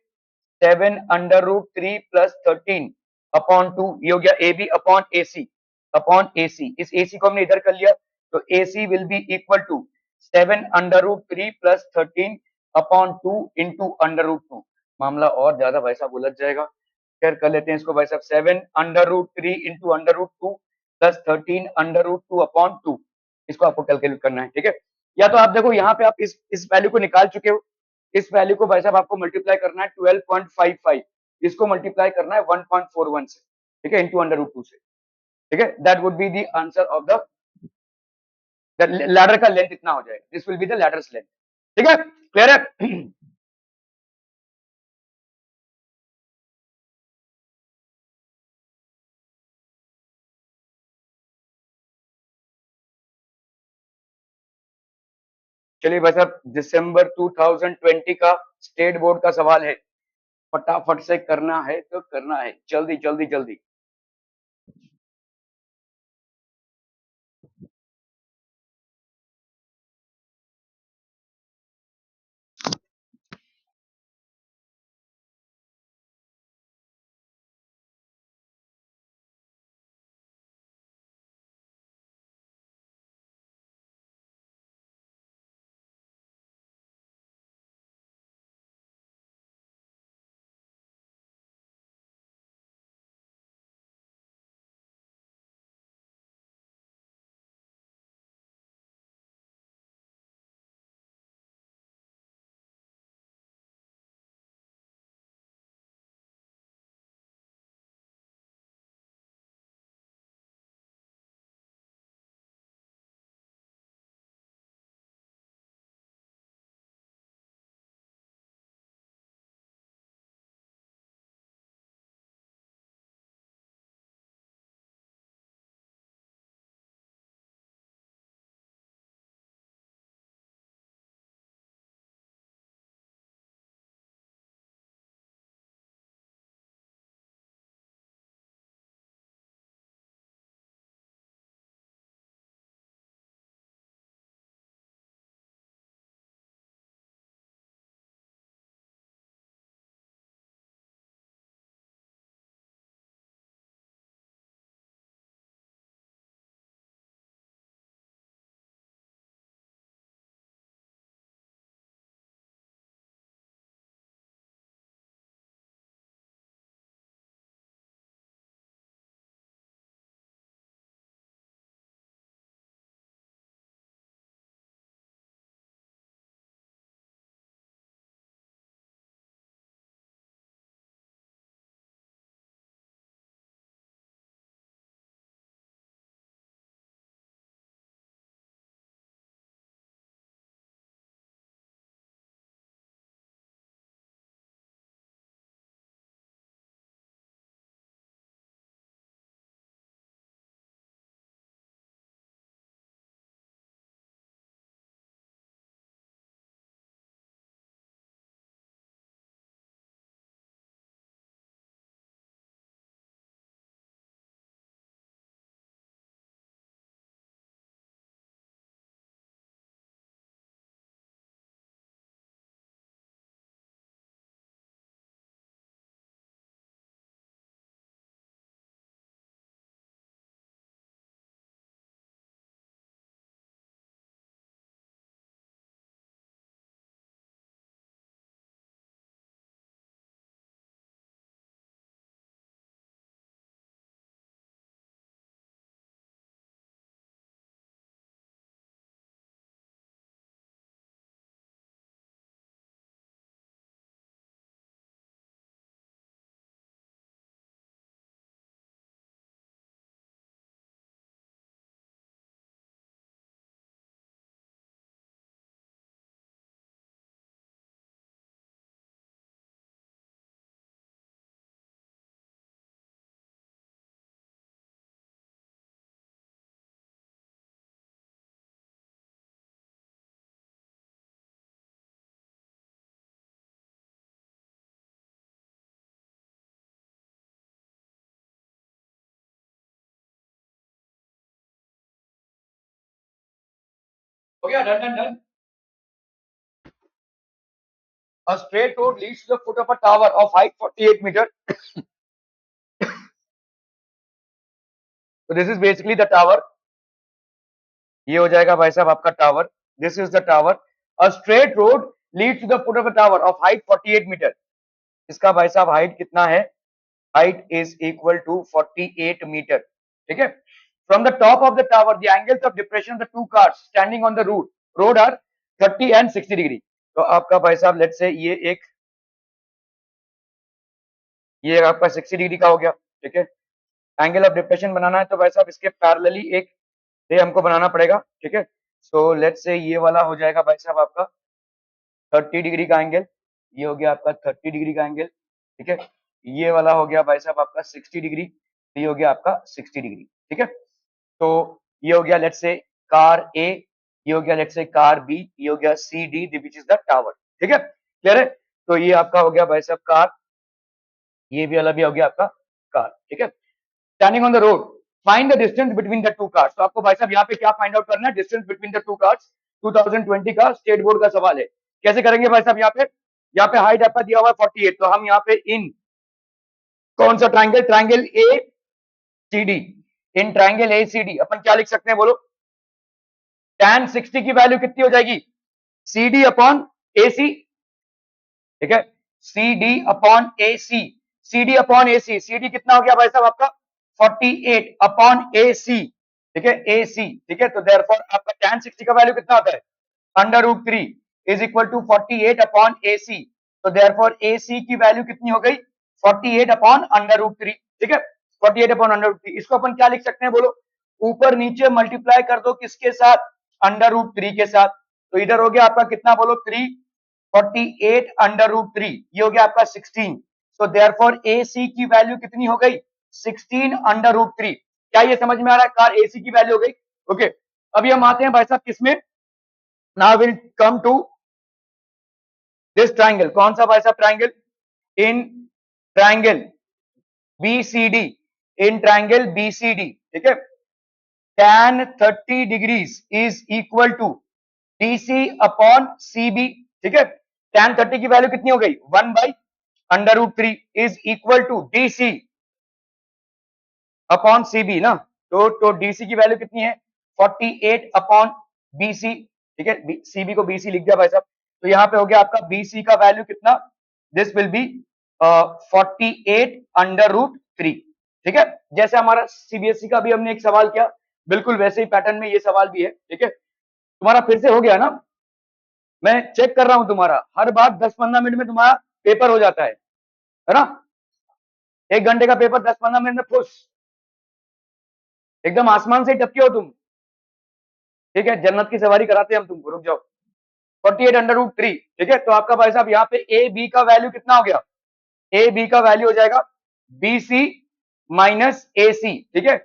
7√3 प्लस 13/2, ये हो गया A B upon A C. Upon A C, इस ए सी को हमने इधर कर लिया, तो A C will be equal to 7√3 plus 13/2 into √2। मामला और ज्यादा भाई साहब उलझ जाएगा। खैर कर लेते हैं इसको भाई साहब, 7√3 इंटू √2 प्लस 13/2/2। इसको आपको कैलकुलेट करना है। ठीक है, या तो आप देखो यहाँ पे आप इस वैल्यू को निकाल चुके हो, इस वैल्यू को भाई साहब आपको मल्टीप्लाई करना है 12.55, इसको मल्टीप्लाई करना है 1.41 से। ठीक है, इंटू √2 से। ठीक है, that would be the answer of the ladder का लेंथ इतना हो जाएगा। This will be the ladders length. ठीक है, क्लियर है? चलिए भाई साहब, दिसंबर 2020 का स्टेट बोर्ड का सवाल है, फटाफट से करना है तो करना है, जल्दी जल्दी जल्दी। हो गया, done done done. A straight road leads to the foot of a tower of height 48 meter. So this is basically the tower. ये हो जाएगा भाई साहब आपका tower. This is the tower. A straight road lead to the foot of a tower of height 48 metre. इसका भाई साहब हाइट कितना है? Height is equal to 48 metre. ठीक है. From the top of the tower the angles of depression of the two cars standing on the road are 30 and 60 degree. तो आपका भाई साहब लेट्स से ये आपका 60 डिग्री का हो गया. ठीक है. एंगल ऑफ डिप्रेशन बनाना है तो भाई साहब इसके पैरेलली एक रे हमको बनाना पड़ेगा. ठीक है. सो लेट्स से ये वाला हो जाएगा भाई साहब आपका 30 डिग्री का एंगल. ये हो गया आपका 30 डिग्री का एंगल. ठीक है. ये वाला हो गया भाई साहब आपका 60 डिग्री. ये हो गया आपका 60 डिग्री. ठीक है. तो ये हो गया लेट्स से कार ए. ये हो गया लेट्स से कार बी. ये हो गया C D which is the tower. ठीक है. क्लियर है. तो ये आपका हो गया भाई साहब कार. ये भी वाला भी हो गया आपका कार. ठीक है. Standing on the road find the distance between the two cars. तो आपको भाई साहब यहाँ पे क्या फाइंड आउट करना है? Distance between the two cars. 2020 का स्टेट बोर्ड का सवाल है. कैसे करेंगे भाई साहब? यहाँ पे हाइट आपका दिया हुआ है 48. तो हम यहाँ पे इन कौन सा triangle? Triangle A C D. In triangle A C D अपन क्या लिख सकते हैं बोलो? tan 60 की वैल्यू कितनी हो जाएगी? C D upon A C. ठीक है. C D upon A C. C D upon A C. C D कितना हो गया भाई साहब आपका? 48 अपॉन ए सी. ठीक है. ए सी. ठीक है. तो देयरफॉर आपका tan 60 का वैल्यू कितना होता है? √3 is equal to 48 upon A सी. तो देयरफॉर ए सी की वैल्यू कितनी हो गई? 48 अपॉन √3. ठीक है. 48 अपॉन √3. इसको अपन क्या लिख सकते हैं बोलो? ऊपर नीचे मल्टीप्लाई कर दो किसके साथ? √3 के साथ. तो इधर हो गया आपका कितना बोलो? 348 √3. ये हो गया आपका 16. सो देयरफॉर ए सी की वैल्यू कितनी हो गई? 16 √3. क्या ये समझ में आ रहा है? कार ए सी की वैल्यू हो गई. ओके. अभी हम आते हैं भाई साहब किसमें? Now will come to this triangle. कौन सा भाई साहब triangle? In triangle BCD. In triangle BCD. ठीक है. tan 30 degrees is equal to DC upon CB. ठीक है. tan 30 की वैल्यू कितनी हो गई? 1/√3 is equal to DC upon CB ना. तो डीसी की वैल्यू कितनी है? 48 अपॉन बीसी. ठीक है. सीबी को बीसी लिख दिया भाई साहब. तो यहाँ पे हो गया आपका बीसी का वैल्यू कितना? This will B 48 √3. ठीक है. जैसे हमारा सीबीएसई का भी हमने एक सवाल किया, बिल्कुल वैसे ही पैटर्न में ये सवाल भी है. ठीक है. तुम्हारा फिर से हो गया ना? मैं चेक कर रहा हूं तुम्हारा. हर बार 10-15 मिनट में तुम्हारा पेपर हो जाता है ना? 1 घंटे का पेपर 10-15 मिनट में खुश. एकदम आसमान से टपके हो तुम. ठीक है. जन्नत की सवारी कराते हैं हम तुमको. रुक जाओ. 48 √3. ठीक है. तो आपका भाई साहब यहाँ पे ए बी का वैल्यू कितना हो गया? ए बी का वैल्यू हो जाएगा B C minus A C. ठीक है.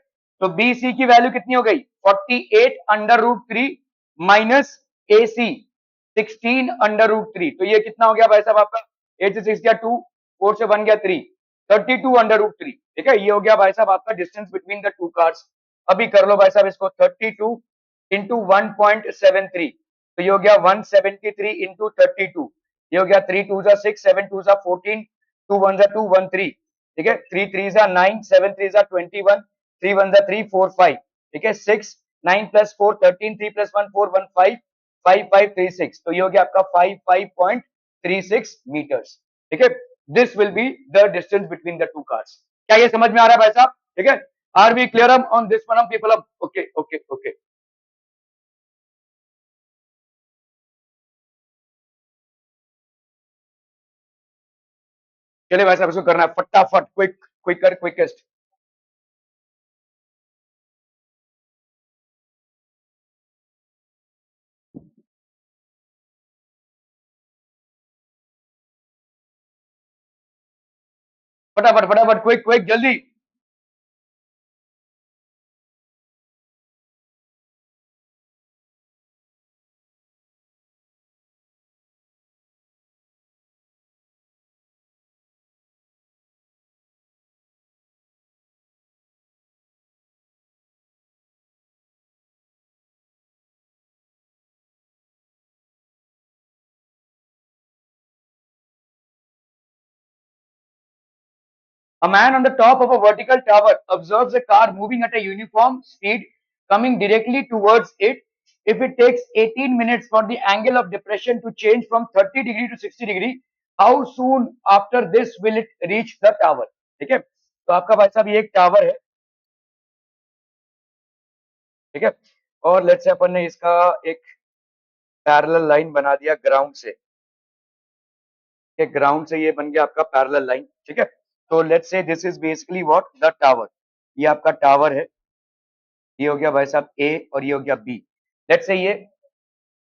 तो बी सी की वैल्यू कितनी हो गई? 48 √3 माइनस ए सी 16 √3. तो ये कितना हो गया भाई साहब आपका? 8 से 6 गया 2, 4 से 1 गया 3, 32 √3. ठीक है. ये हो गया भाई साहब आपका distance between the two cars. अभी कर लो भाई साहब इसको. 32 इंटू 1.73. तो ये हो गया 173 इंटू 32. ये हो गया 3 2 6, 7 2 14, 2 1 2 1 3. ठीक है. 3 3 9, 7 3 21, 3 1 3 4 5. ठीक है. 6 9 प्लस 4 13, 3 प्लस 1 4 1 5, 5 5 3 6. तो ये हो गया आपका 55.36 मीटर्स. ठीक है. This will be the distance between the two cars. क्या ये समझ में आ रहा है भाई साहब? ठीक है. Are we clear on this one people? Okay okay okay. चलिए भाई साहब इसको करना है फटाफट. Quicker quickest. फटाफट फटाफट क्विक क्विक जल्दी. A man on the top of a vertical tower observes a car moving at a uniform speed coming directly towards it. If it takes 18 minutes for the angle of depression to change from 30 degree to 60 degree, how soon after this will it reach the tower? ठीक है, तो आपका भाई साहब ये एक टावर है, ठीक है, और लेट्स से अपन ने इसका एक पैरेलल लाइन बना दिया ग्राउंड से, ग्राउंड से ये बन गया आपका पैरेलल लाइन, ठीक है। तो let's say this is basically what the tower, ये आपका टावर है, ये हो गया भाई साहब ए और ये हो गया बी। लेट्स से ये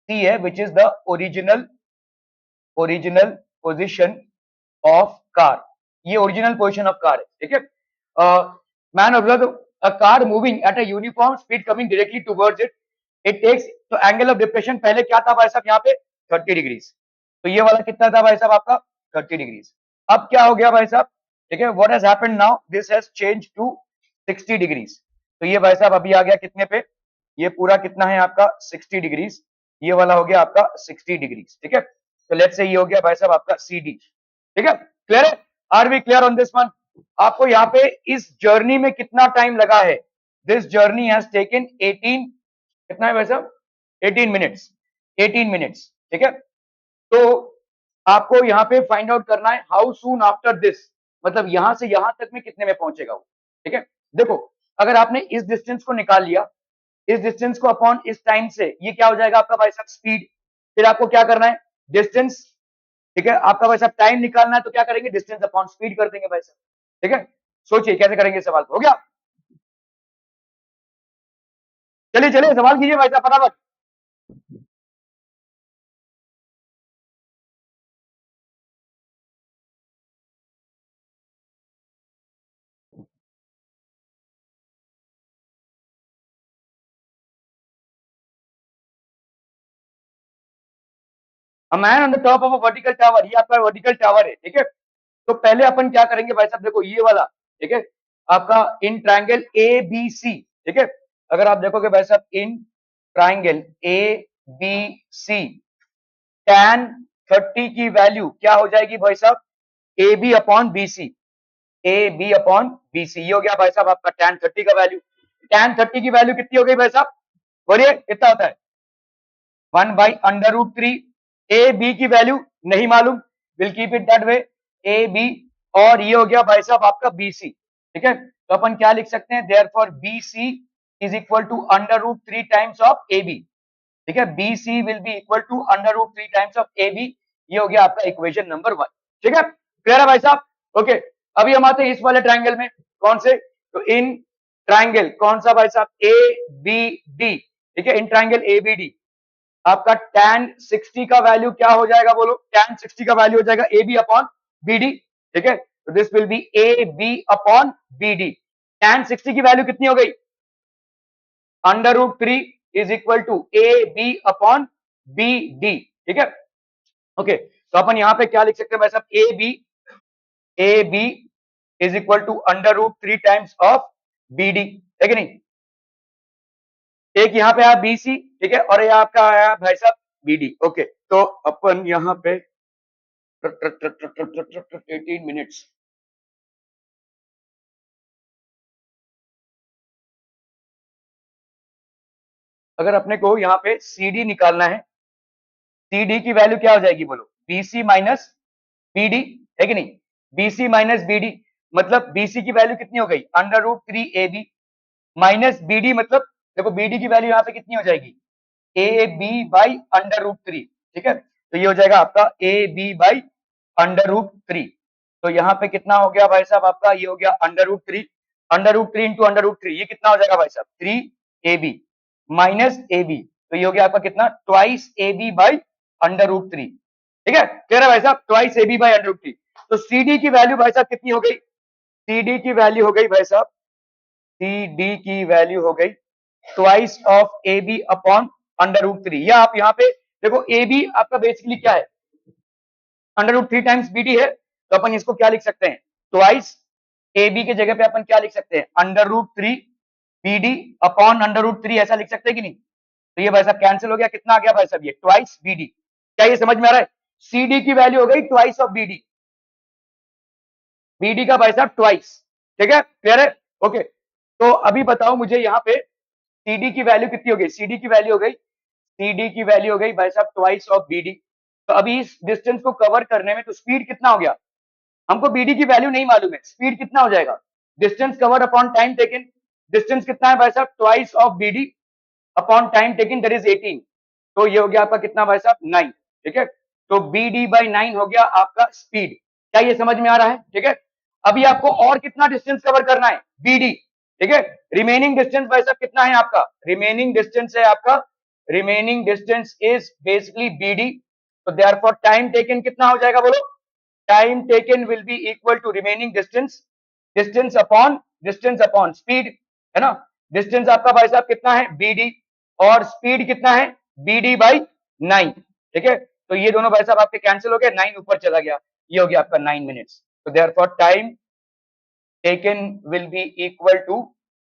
सी है which is the original position of car, ये ओरिजिनल पोजीशन ऑफ कार है, ठीक है। Man observe a car moving at a uniform speed coming directly towards it, it takes, तो एंगल ऑफ डिप्रेशन पहले क्या था भाई साहब यहाँ पे 30 डिग्रीज, तो ये वाला कितना था भाई साहब आपका 30 डिग्रीज। अब क्या हो गया भाई साहब, ठीक है, what has happened now, this has change to 60 degrees, तो ये भाई साहब अभी आ गया कितने पे, ये पूरा कितना है आपका 60 डिग्रीज, ये वाला हो गया आपका 60 डिग्रीज, ठीक है। तो लेट्स से ये हो गया भाई साहब आपका सी डी, ठीक है, क्लियर है, are we clear on this one. आपको यहाँ पे इस जर्नी में कितना टाइम लगा है, दिस जर्नी हैज टेकन 18, कितना है भाई साहब 18 मिनट्स, 18 मिनट्स, ठीक है। तो आपको यहाँ पे फाइंड आउट करना है हाउ सून आफ्टर दिस, मतलब यहां से यहां तक में कितने में पहुंचेगा वो, ठीक है। देखो अगर आपने इस डिस्टेंस को निकाल लिया, इस डिस्टेंस को अपॉन इस टाइम से, ये क्या हो जाएगा आपका भाई साहब स्पीड, फिर आपको क्या करना है डिस्टेंस, ठीक है, आपका भाई साहब टाइम निकालना है तो क्या करेंगे डिस्टेंस अपॉन स्पीड कर देंगे भाई साहब, ठीक है। सोचिए कैसे करेंगे सवाल, हो गया, चलिए चलिए सवाल कीजिए भाई साहब फटाफट। A man on the top of a vertical tower, ये आपका वर्टिकल टावर है, ठीक है। तो पहले अपन क्या करेंगे भाई साहब, देखो ये वाला, ठीक है, आपका इन ट्राइंगल ए बी सी, ठीक है, अगर आप देखोगे भाई साहब in triangle A B C, tan 30 की वैल्यू क्या हो जाएगी भाई साहब A B upon B C, A B upon B C, ये हो गया भाई साहब आपका tan 30 का वैल्यू, tan 30 की वैल्यू कितनी हो गई भाई साहब, बोलिए कितना होता है 1/√3, ए बी की वैल्यू नहीं मालूम, will keep it that way, A B, और ये हो गया भाई साहब आपका बी सी, ठीक है। तो अपन क्या लिख सकते हैं, therefore B C is equal to √3 times of A B, ठीक है, B C will be equal to √3 times of A B, ये हो गया आपका इक्वेशन नंबर 1, ठीक है, क्लियर है भाई साहब, ओके। अभी हम आते हैं इस वाले ट्राइंगल में, कौन से, तो इन ट्राइंगल कौन सा भाई साहब ए बी डी, ठीक है, in triangle A B D, आपका tan 60 का वैल्यू क्या हो जाएगा, बोलो tan 60 का वैल्यू हो जाएगा A B upon B D, ठीक है, तो this will be A B upon B D, tan 60 की वैल्यू कितनी हो गई √3 is equal to A B upon B D, ठीक है, ओके। तो अपन यहां पे क्या लिख सकते हैं भाई साहब A B is equal to √3 times of B D, है कि नहीं, एक यहाँ पे आया बी सी, ठीक है, और ये आपका आया भाई साहब बी डी, ओके। तो अपन यहाँ पे 18 मिनट्स, अगर अपने को यहाँ पे सी डी निकालना है, सी डी की वैल्यू क्या हो जाएगी बोलो, बीसी माइनस बी डी, है कि नहीं, बीसी माइनस बी डी, मतलब बीसी की वैल्यू कितनी हो गई √3 A B minus B D, मतलब देखो बी डी की वैल्यू यहाँ पे कितनी हो जाएगी ए बी बाई √3, ठीक है, तो ये हो जाएगा आपका ए बी बाई √3, तो यहाँ पे कितना हो गया भाई साहब आपका, ये हो गया √3 इंटू √3, ये कितना हो जाएगा भाई साहब 3 A B minus A B, तो ये हो गया आपका कितना ट्वाइस ए बी बाई √3, ठीक है, कह रहा भाई साहब ट्वाइस ए बी बाई √3, तो सी डी की वैल्यू भाई साहब कितनी हो गई, सी डी की वैल्यू हो गई भाई साहब, सी डी की वैल्यू हो गई twice of A B upon √3, या आप यहाँ पे देखो ए बी आपका बेसिकली क्या है √3 टाइम्स बी डी है, तो अपन इसको क्या लिख सकते हैं ट्वाइस ए बी के जगह पे अपन क्या लिख सकते हैं √3 बी डी अपॉन √3, ऐसा लिख सकते हैं कि नहीं, तो ये भाई साहब कैंसिल हो गया, कितना आ गया भाई साहब ये ट्वाइस बी डी, क्या ये समझ में आ रहा है, सी डी की वैल्यू हो गई twice of B D, BD का भाई साहब ट्वाइस, ठीक है, क्लियर है, ओके। तो अभी बताओ मुझे यहाँ पे CD की वैल्यू कितनी हो गई, CD की वैल्यू हो गई, CD की वैल्यू हो गई भाई साहब ट्वाइस ऑफ BD। तो अभी इस डिस्टेंस को कवर करने में तो स्पीड कितना हो गया, हमको BD की वैल्यू नहीं मालूम है, स्पीड कितना हो जाएगा, distance covered upon time taken, distance कितना है भाई साहब twice of BD upon time taken that is 18। तो ये हो गया आपका कितना भाई साहब 9, ठीक है। तो BD बाई 9 हो गया आपका स्पीड। क्या ये समझ में आ रहा है, ठीक है। अभी आपको और कितना डिस्टेंस कवर करना है, BD, ठीक है। रिमेनिंग डिस्टेंस भाई साहब कितना है आपका, रिमेनिंग डिस्टेंस है आपका, remaining distance is basically BD। तो देयरफॉर टाइम टेकन कितना हो जाएगा बोलो, time taken will be equal to remaining distance, distance upon speed, है ना। डिस्टेंस आपका भाई साहब कितना है BD, और स्पीड कितना है BD बाई 9, ठीक है। तो ये दोनों भाई साहब आपके कैंसिल हो गए, 9 ऊपर चला गया, ये हो गया आपका 9 मिनट्स। तो therefore time taken will be equal to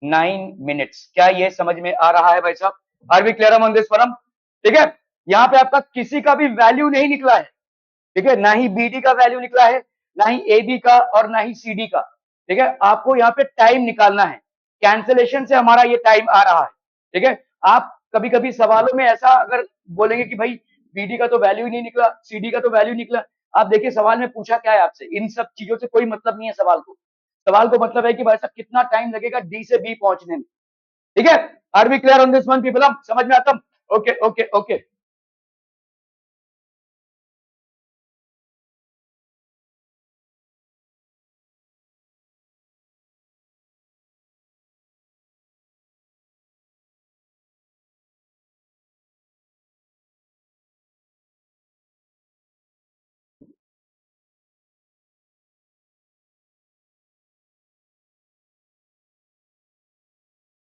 9 minutes. क्या ये समझ में आ रहा है भाई साहब, are we clear on this forum, ठीक है। यहाँ पे आपका किसी का भी वैल्यू नहीं निकला है, ठीक है, ना ही BD का वैल्यू निकला है, ना ही AB का, और ना ही CD का, ठीक है। आपको यहाँ पे टाइम निकालना है, कैंसिलेशन से हमारा ये टाइम आ रहा है, ठीक है। आप कभी कभी सवालों में ऐसा अगर बोलेंगे कि भाई BD का तो वैल्यू ही नहीं निकला, CD का तो वैल्यू निकला, आप देखिए सवाल में पूछा क्या है आपसे, इन सब चीजों से कोई मतलब नहीं है सवाल को। सवाल को मतलब है कि भाई साहब कितना टाइम लगेगा D से B पहुंचने में, ठीक है। Are we clear on this one people, समझ में आता, ओके ओके ओके।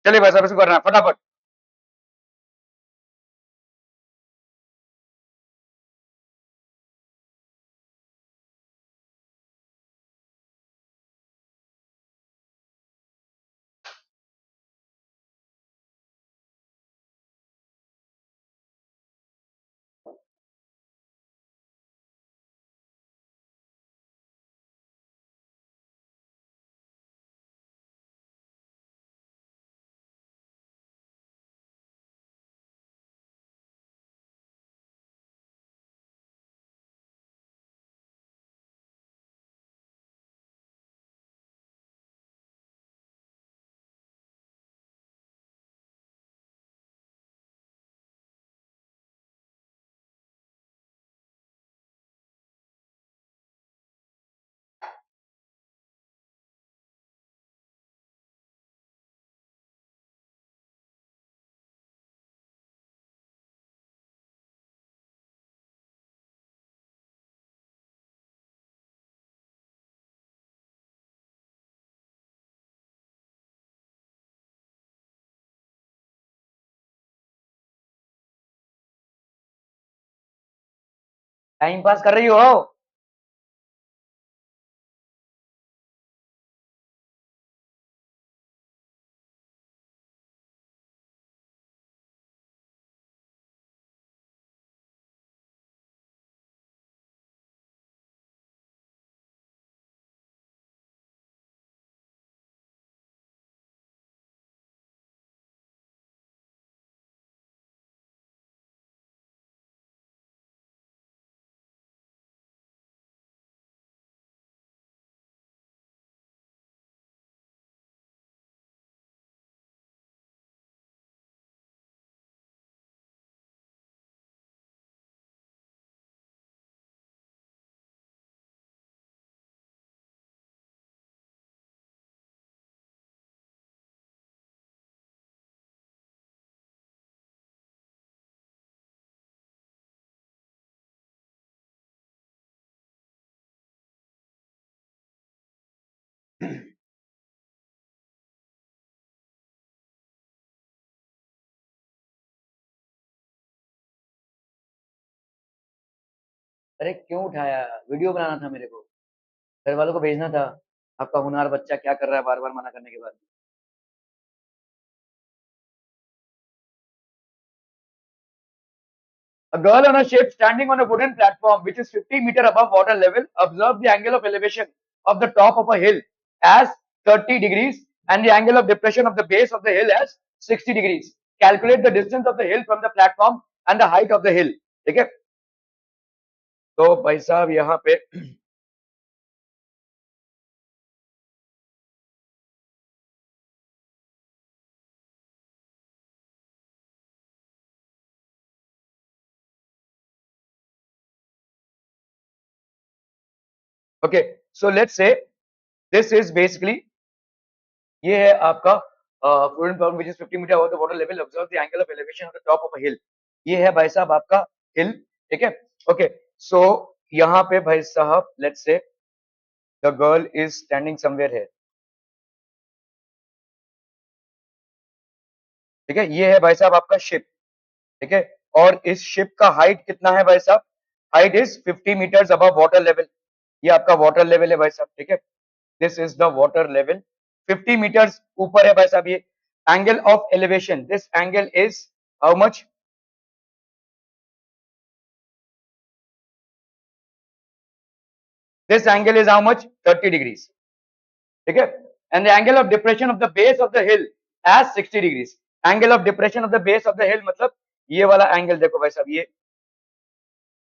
चलिए भाई साहब इसको करना है फटाफट। टाइम पास कर रही हो, अरे क्यों उठाया, वीडियो बनाना था मेरे को, घर वालों को भेजना था, आपका होनहार बच्चा क्या कर रहा है बार बार मना करने के बाद। A girl on a ship standing on a wooden platform which is 50 meter above water level. Observe the angle of elevation. of the top of a hill as 30 degrees and the angle of depression of the base of the hill as 60 degrees. Calculate the distance of the hill from the platform and the height of the hill. ठीक है, तो भाई साहब यहाँ पे okay, so let's say this is basically, ये है आपका fluid problem which is 50 meter above the water level, observe the angle of elevation of the top of a hill. ये है भाई साहब आपका हिल, ठीक है, ओके, सो यहाँ पे भाई साहब let's say the girl is standing somewhere है, ठीक है, ये है भाई साहब आपका शिप, ठीक है, और इस शिप का हाइट कितना है भाई साहब, height is 50 metres above water level, ये आपका वाटर लेवल है भाई साहब, ठीक है, this is the water level, 50 metres ऊपर है भाई साहब ये, angle of elevation, this angle is how much, this angle is how much, 30 degrees, ठीक है, and the angle of depression of the base of the hill as 60 degrees. angle of depression of the base of the hill मतलब ये वाला एंगल देखो भाई साहब, ये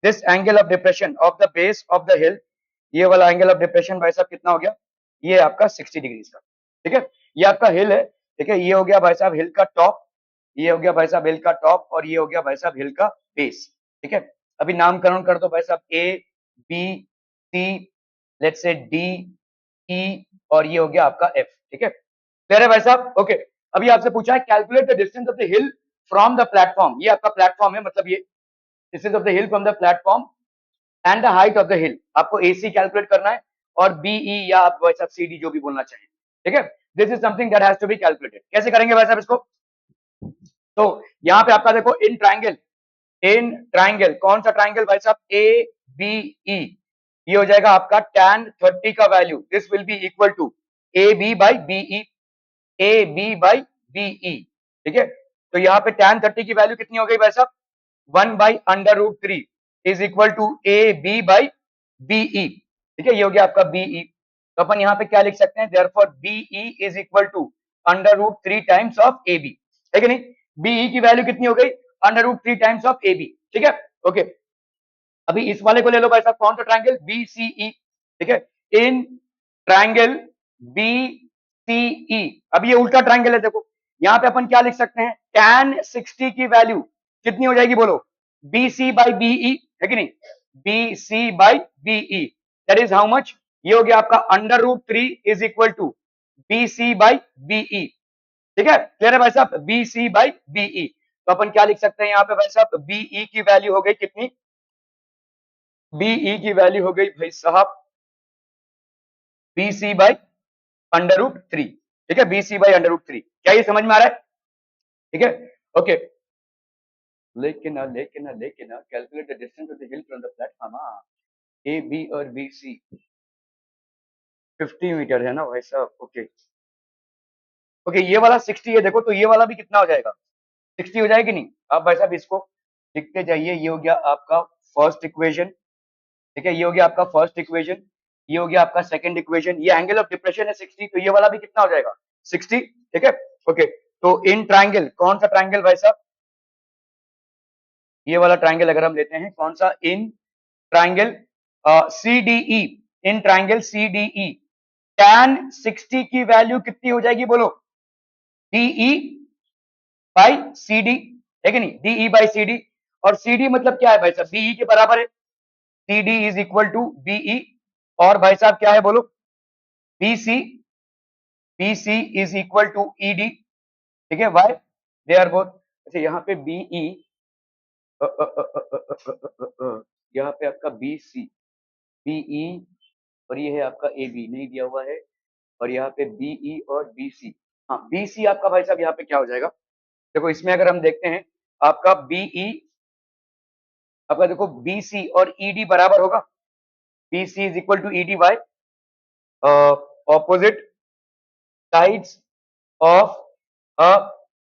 this angle of depression of the base of the hill, ये वाला एंगल ऑफ डिप्रेशन भाई साहब कितना हो गया, ये आपका 60 डिग्रीज का, ठीक है, ये आपका हिल है, ठीक है, ये हो गया भाई साहब हिल का टॉप, ये हो गया भाई साहब हिल का टॉप, और ये हो गया भाई साहब हिल का बेस, ठीक है, अभी नामकरण कर दो भाई साहब, A B C, let's say D E, और ये हो गया आपका एफ, ठीक है, क्लियर है भाई साहब, ओके, अभी आपसे पूछा है calculate the distance of the hill from the platform, ये आपका प्लेटफॉर्म है, मतलब ये distance of the hill from the platform and the height of the हिल, आपको एसी कैलकुलेट करना है, और बीई या आप भाई साहब सीडी जो भी बोलना चाहिए, ठीक है, this is something that has to be calculated, कैसे करेंगे भाई साहब इसको, तो यहाँ पे आपका देखो इन ट्राइंगल कौन सा ट्राइंगल भाई साहब, ए बी ई, ये हो जाएगा आपका tan 30 का value, this will be equal to A B by B E, A B by B E, ठीक है, तो यहाँ पे tan 30 की वैल्यू कितनी हो गई भाई साहब, 1/√3 is equal to A B by B E, ठीक है, ये हो गया आपका बीई, तो अपन यहाँ पे क्या लिख सकते हैं, therefore B E is equal to √3 times of A B, है कि नहीं, बीई की वैल्यू कितनी हो गई, √3 टाइम्स ऑफ ए बी, ठीक है, ओके, अभी इस वाले को ले लो भाई साहब, कौन सा ट्राइंगल, बीसीई, ठीक है, इन ट्राइंगल बीसीई, अब ये उल्टा ट्राइंगल है, देखो यहाँ पे अपन क्या लिख सकते हैं, tan 60 की वैल्यू कितनी हो जाएगी बोलो, BC बाई बीई, है कि नहीं, BC by B E, that is how much, ये हो गया आपका √3 is equal to BC by B E, ठीक है, क्लियर है भाई साहब, BC बाई बीई, तो अपन क्या लिख सकते हैं यहाँ पे भाई साहब, बीई की वैल्यू हो गई कितनी, बीई की वैल्यू हो गई भाई साहब BC बाई √3, ठीक है, BC बाई √3, क्या ये समझ में आ रहा है, ठीक है, ओके, लेकिन calculate the distance of the hill from the platform, A B और बी सी 50 मीटर है ना भाई साहब, ओके ओके, ये वाला 60 है, देखो तो ये वाला भी कितना हो जाएगा, 60 हो जाएगी नहीं, आप भाई साहब इसको लिखते जाइए, ये हो गया आपका फर्स्ट इक्वेशन, ठीक है, ये हो गया आपका फर्स्ट इक्वेशन, ये हो गया आपका सेकंड इक्वेशन, ये एंगल ऑफ डिप्रेशन है 60, तो ये वाला भी कितना हो जाएगा 60, ठीक है, ओके, तो इन ट्राइंगल कौन सा ट्राइंगल भाई साहब, ये वाला ट्राइंगल अगर हम लेते हैं, कौन सा, in triangle CDE, in triangle CDE, tan 60 की वैल्यू कितनी हो जाएगी बोलो, डीई बाई सीडी, है कि नहीं, डीई बाई सीडी, और सीडी मतलब क्या है भाई साहब, बीई के बराबर है, CD is equal to B E, और भाई साहब क्या है बोलो, BC, BC is equal to ED, ठीक है, वाई दे आर बोथ, अच्छा यहाँ पे BE, यहाँ पे आपका BC, BE, और ये है आपका AB नहीं दिया हुआ है, और यहाँ पे BE और BC, हाँ BC आपका भाई साहब यहाँ पे क्या हो जाएगा, देखो इसमें अगर हम देखते हैं आपका BE, आपका देखो BC और ED बराबर होगा, BC is equal to ED by opposite sides of a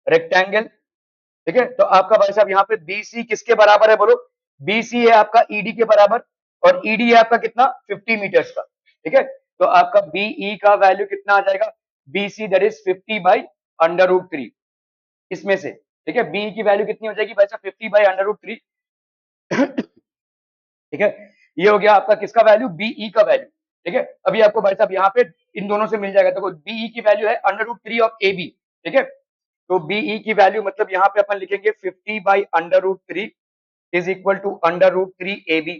rectangle, ठीक है, तो आपका भाई साहब यहाँ पे BC किसके बराबर है बोलो, BC है आपका ED के बराबर, और ED है आपका कितना 50 मीटर्स का, ठीक है, तो आपका बीई का वैल्यू कितना आ जाएगा, बीसी दैट इज 50/√3 इसमें से, ठीक है। बीई की वैल्यू कितनी हो जाएगी भाई साहब, 50/√3 ठीक है। ये हो गया आपका किसका वैल्यू, बीई का वैल्यू, ठीक है। अभी आपको भाई साहब यहाँ पे इन दोनों से मिल जाएगा, देखो बीई की वैल्यू है √3 ऑफ ए बी, ठीक है। तो बीई की वैल्यू मतलब यहाँ पे अपन लिखेंगे 50/√3 is equal to √3 A B,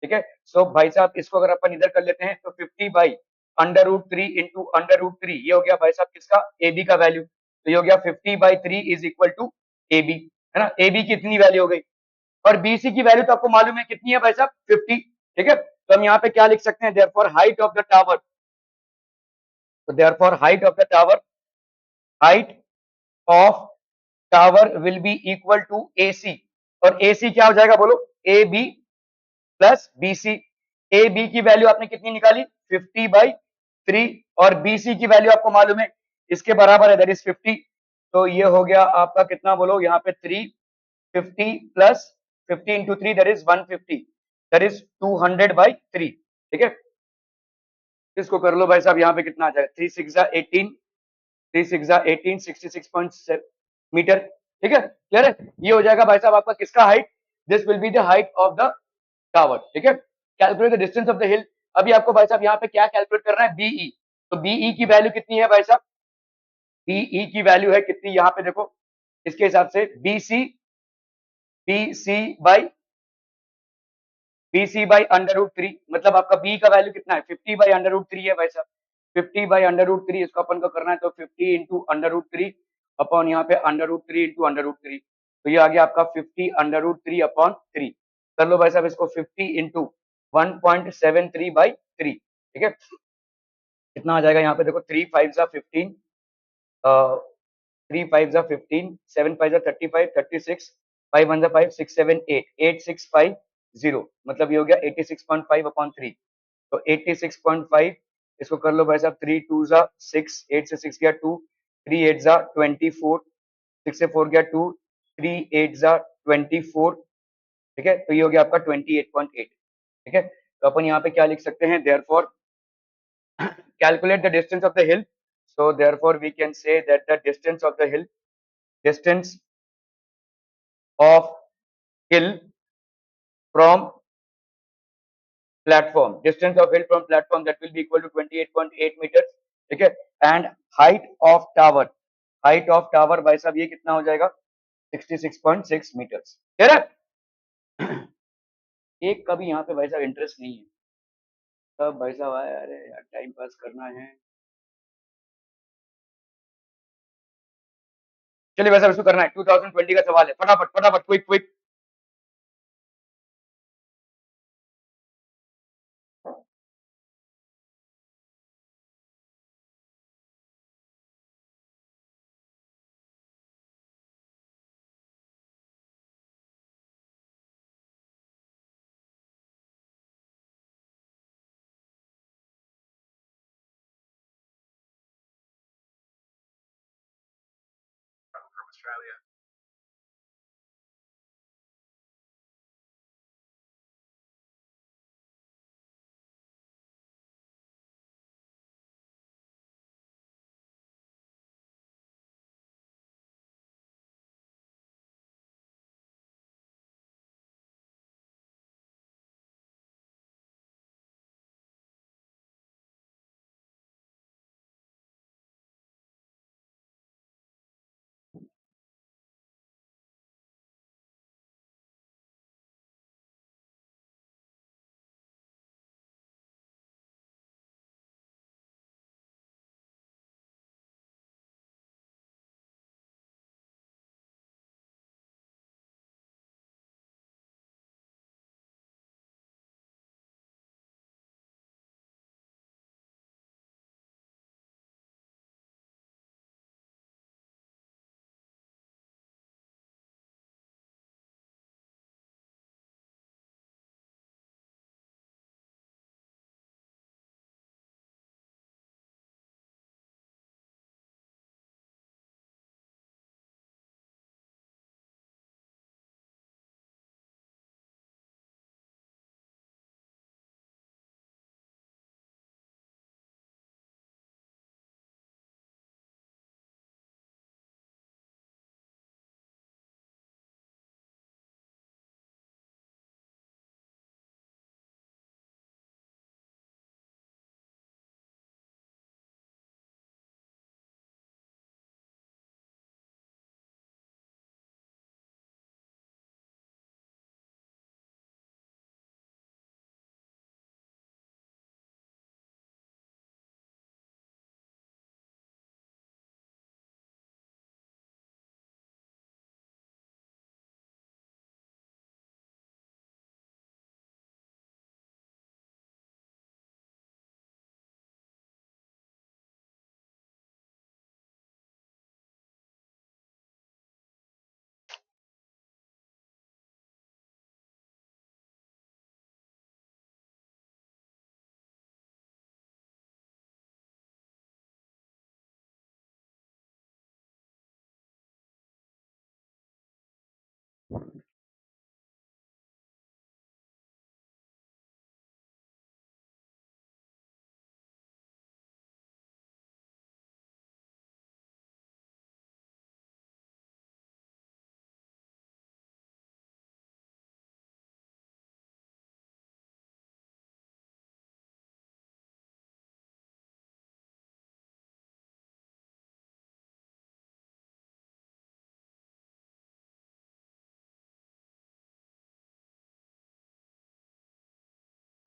ठीक है। सो भाई साहब इसको अगर अपन इधर कर लेते हैं तो 50/√3 इंटू √3 ये हो गया भाई साहब किसका, ए बी का वैल्यू। तो ये हो गया 50/3 is equal to A B, है ना। ए बी की इतनी वैल्यू हो गई, और बीसी की वैल्यू तो आपको मालूम है कितनी है भाई साहब, 50, ठीक है। तो हम यहाँ पे क्या लिख सकते हैं, therefore height of the tower, तो therefore height of the tower, height of tower will be equal to AC, और AC क्या हो जाएगा बोलो, AB प्लस BC। AB की वैल्यू आपने कितनी निकाली, 50/3, और BC की वैल्यू आपको मालूम है इसके बराबर है, दैट इज 50। तो ये हो गया आपका कितना बोलो यहाँ पे 350 plus 50 into 3 that is 150, that is 200/3, ठीक है। इसको कर लो भाई साहब, यहाँ पे कितना आ जाएगा, 3 6 18, 3 6 18, 66.7 मीटर, ठीक है। क्लियर है, ये हो जाएगा भाई साहब आपका किसका height, this will be the height of the tower, ठीक है। Calculate the distance of the हिल। अभी आपको भाई साहब यहाँ पे क्या कैलकुलेट करना है, बीई। तो बीई की वैल्यू कितनी है भाई साहब, बीई की वैल्यू है कितनी, यहाँ पे देखो इसके हिसाब से बीसी, बीसी बाई BC/√3, मतलब आपका बी का वैल्यू कितना है, 50/√3 है भाई साहब। 50/√3 इसको अपन को करना है, तो 50 इंटू √3 अपॉन यहाँ पे √3 इंटू √3, तो ये आ गया आपका 50/√3/3। कर लो भाई साहब इसको, 50 इंटू 1.73/3, ठीक है। कितना आ जाएगा यहाँ पे देखो, 3 5 जा 15, 3 5 जा 15, 7 5 जा 35, 36, 5 1 जा 5, 6 7 8, 8650, मतलब ये हो गया 86.5/3। तो 86.5 इसको कर लो भाई साहब, 3 2 जा 6, 8 से 6 गया 2, 3 8 जा 24, 6 से 4 गया 2, 3 8 जा 24, ठीक है। तो ये हो गया आपका 28.8, ठीक है। तो अपन यहाँ पे क्या लिख सकते हैं, therefore calculate the distance of the hill, so therefore we can say that the distance of the hill, distance of hill from platform, distance of hill from platform, that will be equal to 28.8 meters, ठीक है। and height of tower भाई साहब ये कितना हो जाएगा, 66.6 meters, ठीक है। एक का भी यहाँ पे भाई साहब इंटरेस्ट नहीं है, सब भाई साहब आया, अरे यार टाइम पास करना है। चलिए भाई साहब इसको करना है, 2020 का सवाल है, फटाफट फटाफट क्विक क्विक।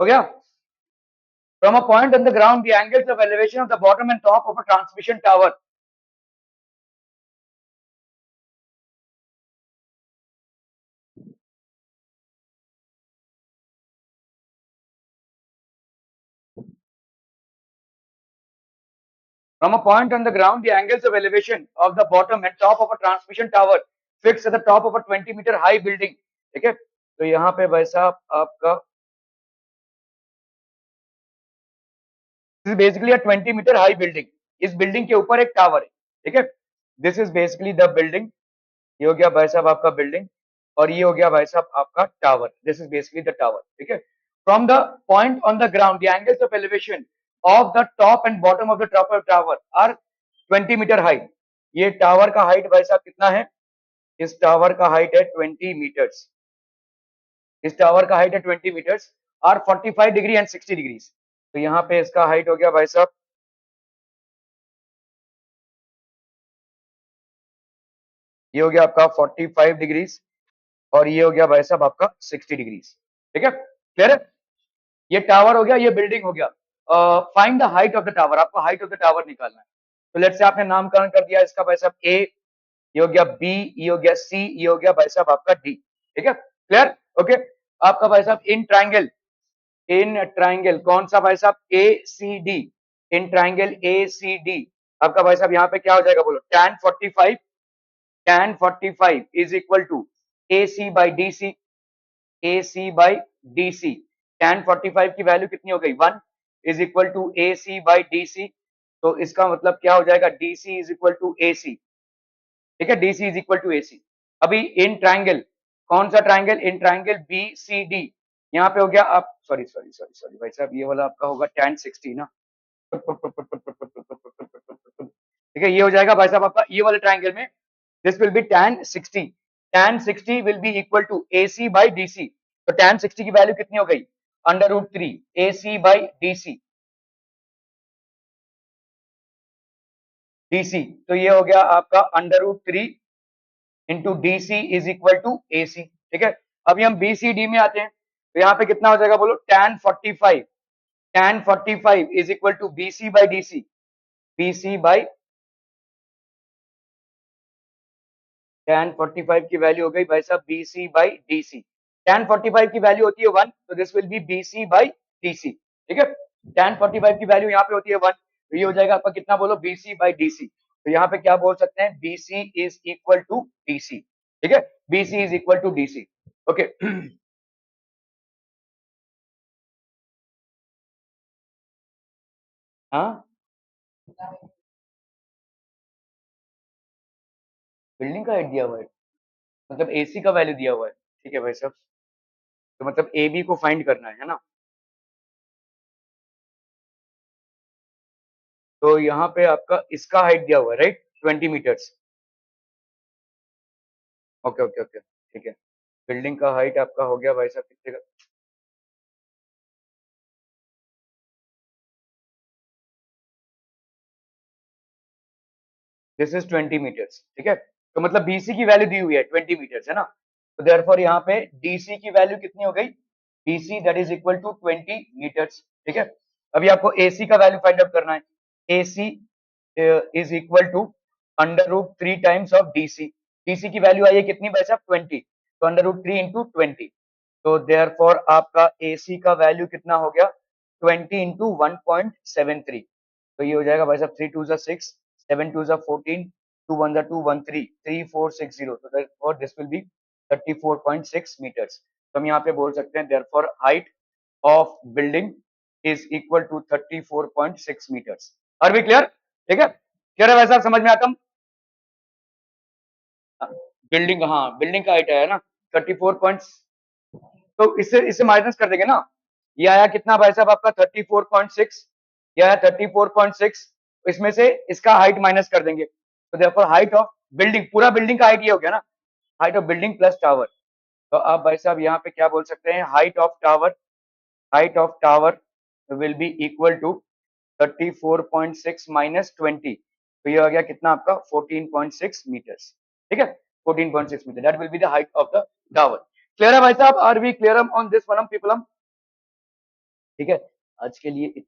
हो गया? From a point on the ground, the angles of elevation of the bottom and top of a transmission tower. From a point on the ground, the angles of elevation of the bottom and top of a transmission tower fixed at the top of a 20-meter high building. ठीक है, तो यहाँ पे भाई साहब आपका this is basically a twenty metre high building. इस बिल्डिंग के ऊपर एक टावर है. ठीक है, this is basically the building. ये हो गया भाई साहब आपका बिल्डिंग और ये हो गया भाई साहब आपका tower. This is basically the tower. ठीक है, from the point on the ground the angles of elevation of the top and bottom of the top of tower are 20 metre high. ये टावर का हाइट भाई साहब कितना है? इस टावर का हाइट है 20 मीटर्स. इस टावर का हाइट है 20 मीटर्स और 45 डिग्री एंड 60 डिग्रीज. तो यहाँ पे इसका हाइट हो गया भाई साहब, ये हो गया आपका 45 डिग्रीज और ये हो गया भाई साहब आपका 60 डिग्रीज. ठीक है, क्लियर है? ये टावर हो गया, ये बिल्डिंग हो गया. Find the height of the tower. आपको हाइट ऑफ द टावर निकालना है. तो लेट्स से आपने नामकरण कर दिया इसका भाई साहब ए, ये हो गया बी, ये हो गया सी, ये हो गया भाई साहब आपका डी. ठीक है, क्लियर? ओके, आपका भाई साहब इन ट्राइंगल कौन सा भाई साहब? A C D. In triangle A C D आपका भाई साहब यहाँ पे क्या हो जाएगा बोलो? tan 45 is equal to A C by D C. A C by D C. tan 45 की वैल्यू कितनी हो गई? 1 is equal to A C by D C. तो इसका मतलब क्या हो जाएगा? D C is equal to A C. ठीक है, D C is equal to A C. अभी इन ट्राइंगल कौन सा triangle? In triangle B C D. यहाँ पे हो गया आप सॉरी सॉरी सॉरी सॉरी भाई साहब, ये वाला आपका होगा tan 60 ना. ठीक है, ये हो जाएगा भाई साहब आपका ये वाले ट्राइंगल में this will be tan 60. tan 60 will be equal to AC by DC. तो tan 60 की वैल्यू कितनी हो गई? √3 AC बाई DC. DC तो ये हो गया आपका √3 into DC is equal to AC. ठीक है, अभी हम BCD में आते हैं. तो यहाँ पे कितना हो जाएगा बोलो? tan 45 is equal to BC by DC. BC by tan 45 की वैल्यू हो गई भाई साहब BC बाई DC. tan 45 की वैल्यू होती है 1, तो this will be BC by DC. ठीक है, tan 45 की वैल्यू यहाँ पे होती है 1, तो ये हो जाएगा आपका कितना बोलो? BC by DC. तो यहाँ पे क्या बोल सकते हैं? BC is equal to DC. ठीक है, BC is equal to DC. Okay, हाँ, बिल्डिंग का हाइट दिया हुआ है, मतलब AC का वैल्यू दिया हुआ है. ठीक है भाई साहब, तो मतलब AB को फाइंड करना है ना. तो यहाँ पे आपका इसका हाइट दिया हुआ है right, 20 metres. Okay okay okay, ठीक है. बिल्डिंग का हाइट आपका हो गया भाई साहब कितने का? This is 20 metres. ठीक है, तो मतलब BC की वैल्यू दी हुई है 20 मीटर्स है ना. तो देयरफॉर यहाँ पे DC की वैल्यू कितनी हो गई? DC that is equal to 20 metres. ठीक है, अभी आपको AC का वैल्यू फाइंड आउट करना है. AC is equal to √3 times of DC. DC की वैल्यू आई है कितनी भाई साहब? 20. तो √3 इंटू 20. तो देयरफॉर आपका AC का वैल्यू कितना हो गया? 20 इंटू 1.73. तो ये हो जाएगा भाई साहब 3 2 6, 7 2 14, 2 1 2 1 3, 3 4 6 0. तो therefore this will be 34.6 meters. तो हम यहाँ पे बोल सकते हैं therefore height of building is equal to 34.6 meters. Are we clear? ठीक है, क्लियर है भाई साहब? समझ में आता? बिल्डिंग, हाँ बिल्डिंग का हाइट है ना 34 पॉइंट. तो इससे माइनस कर देंगे ना. ये आया कितना भाई साहब आपका? 34.6. ये आया 34.6. इसमें से इसका हाइट माइनस कर देंगे. तो देयरफॉर हाइट ऑफ बिल्डिंग, पूरा बिल्डिंग का हाइट ये हो गया ना, height of building plus tower. तो आप भाई साहब यहाँ पे क्या बोल सकते हैं? Height of tower will be equal to 34.6 minus 20. तो ये आ गया कितना आपका? 14.6 मीटर्स. ठीक है, 14.6 metre that will be the height of the tower. Clear है भाई साहब? Are we clear on this one people? ठीक है? आज के लिए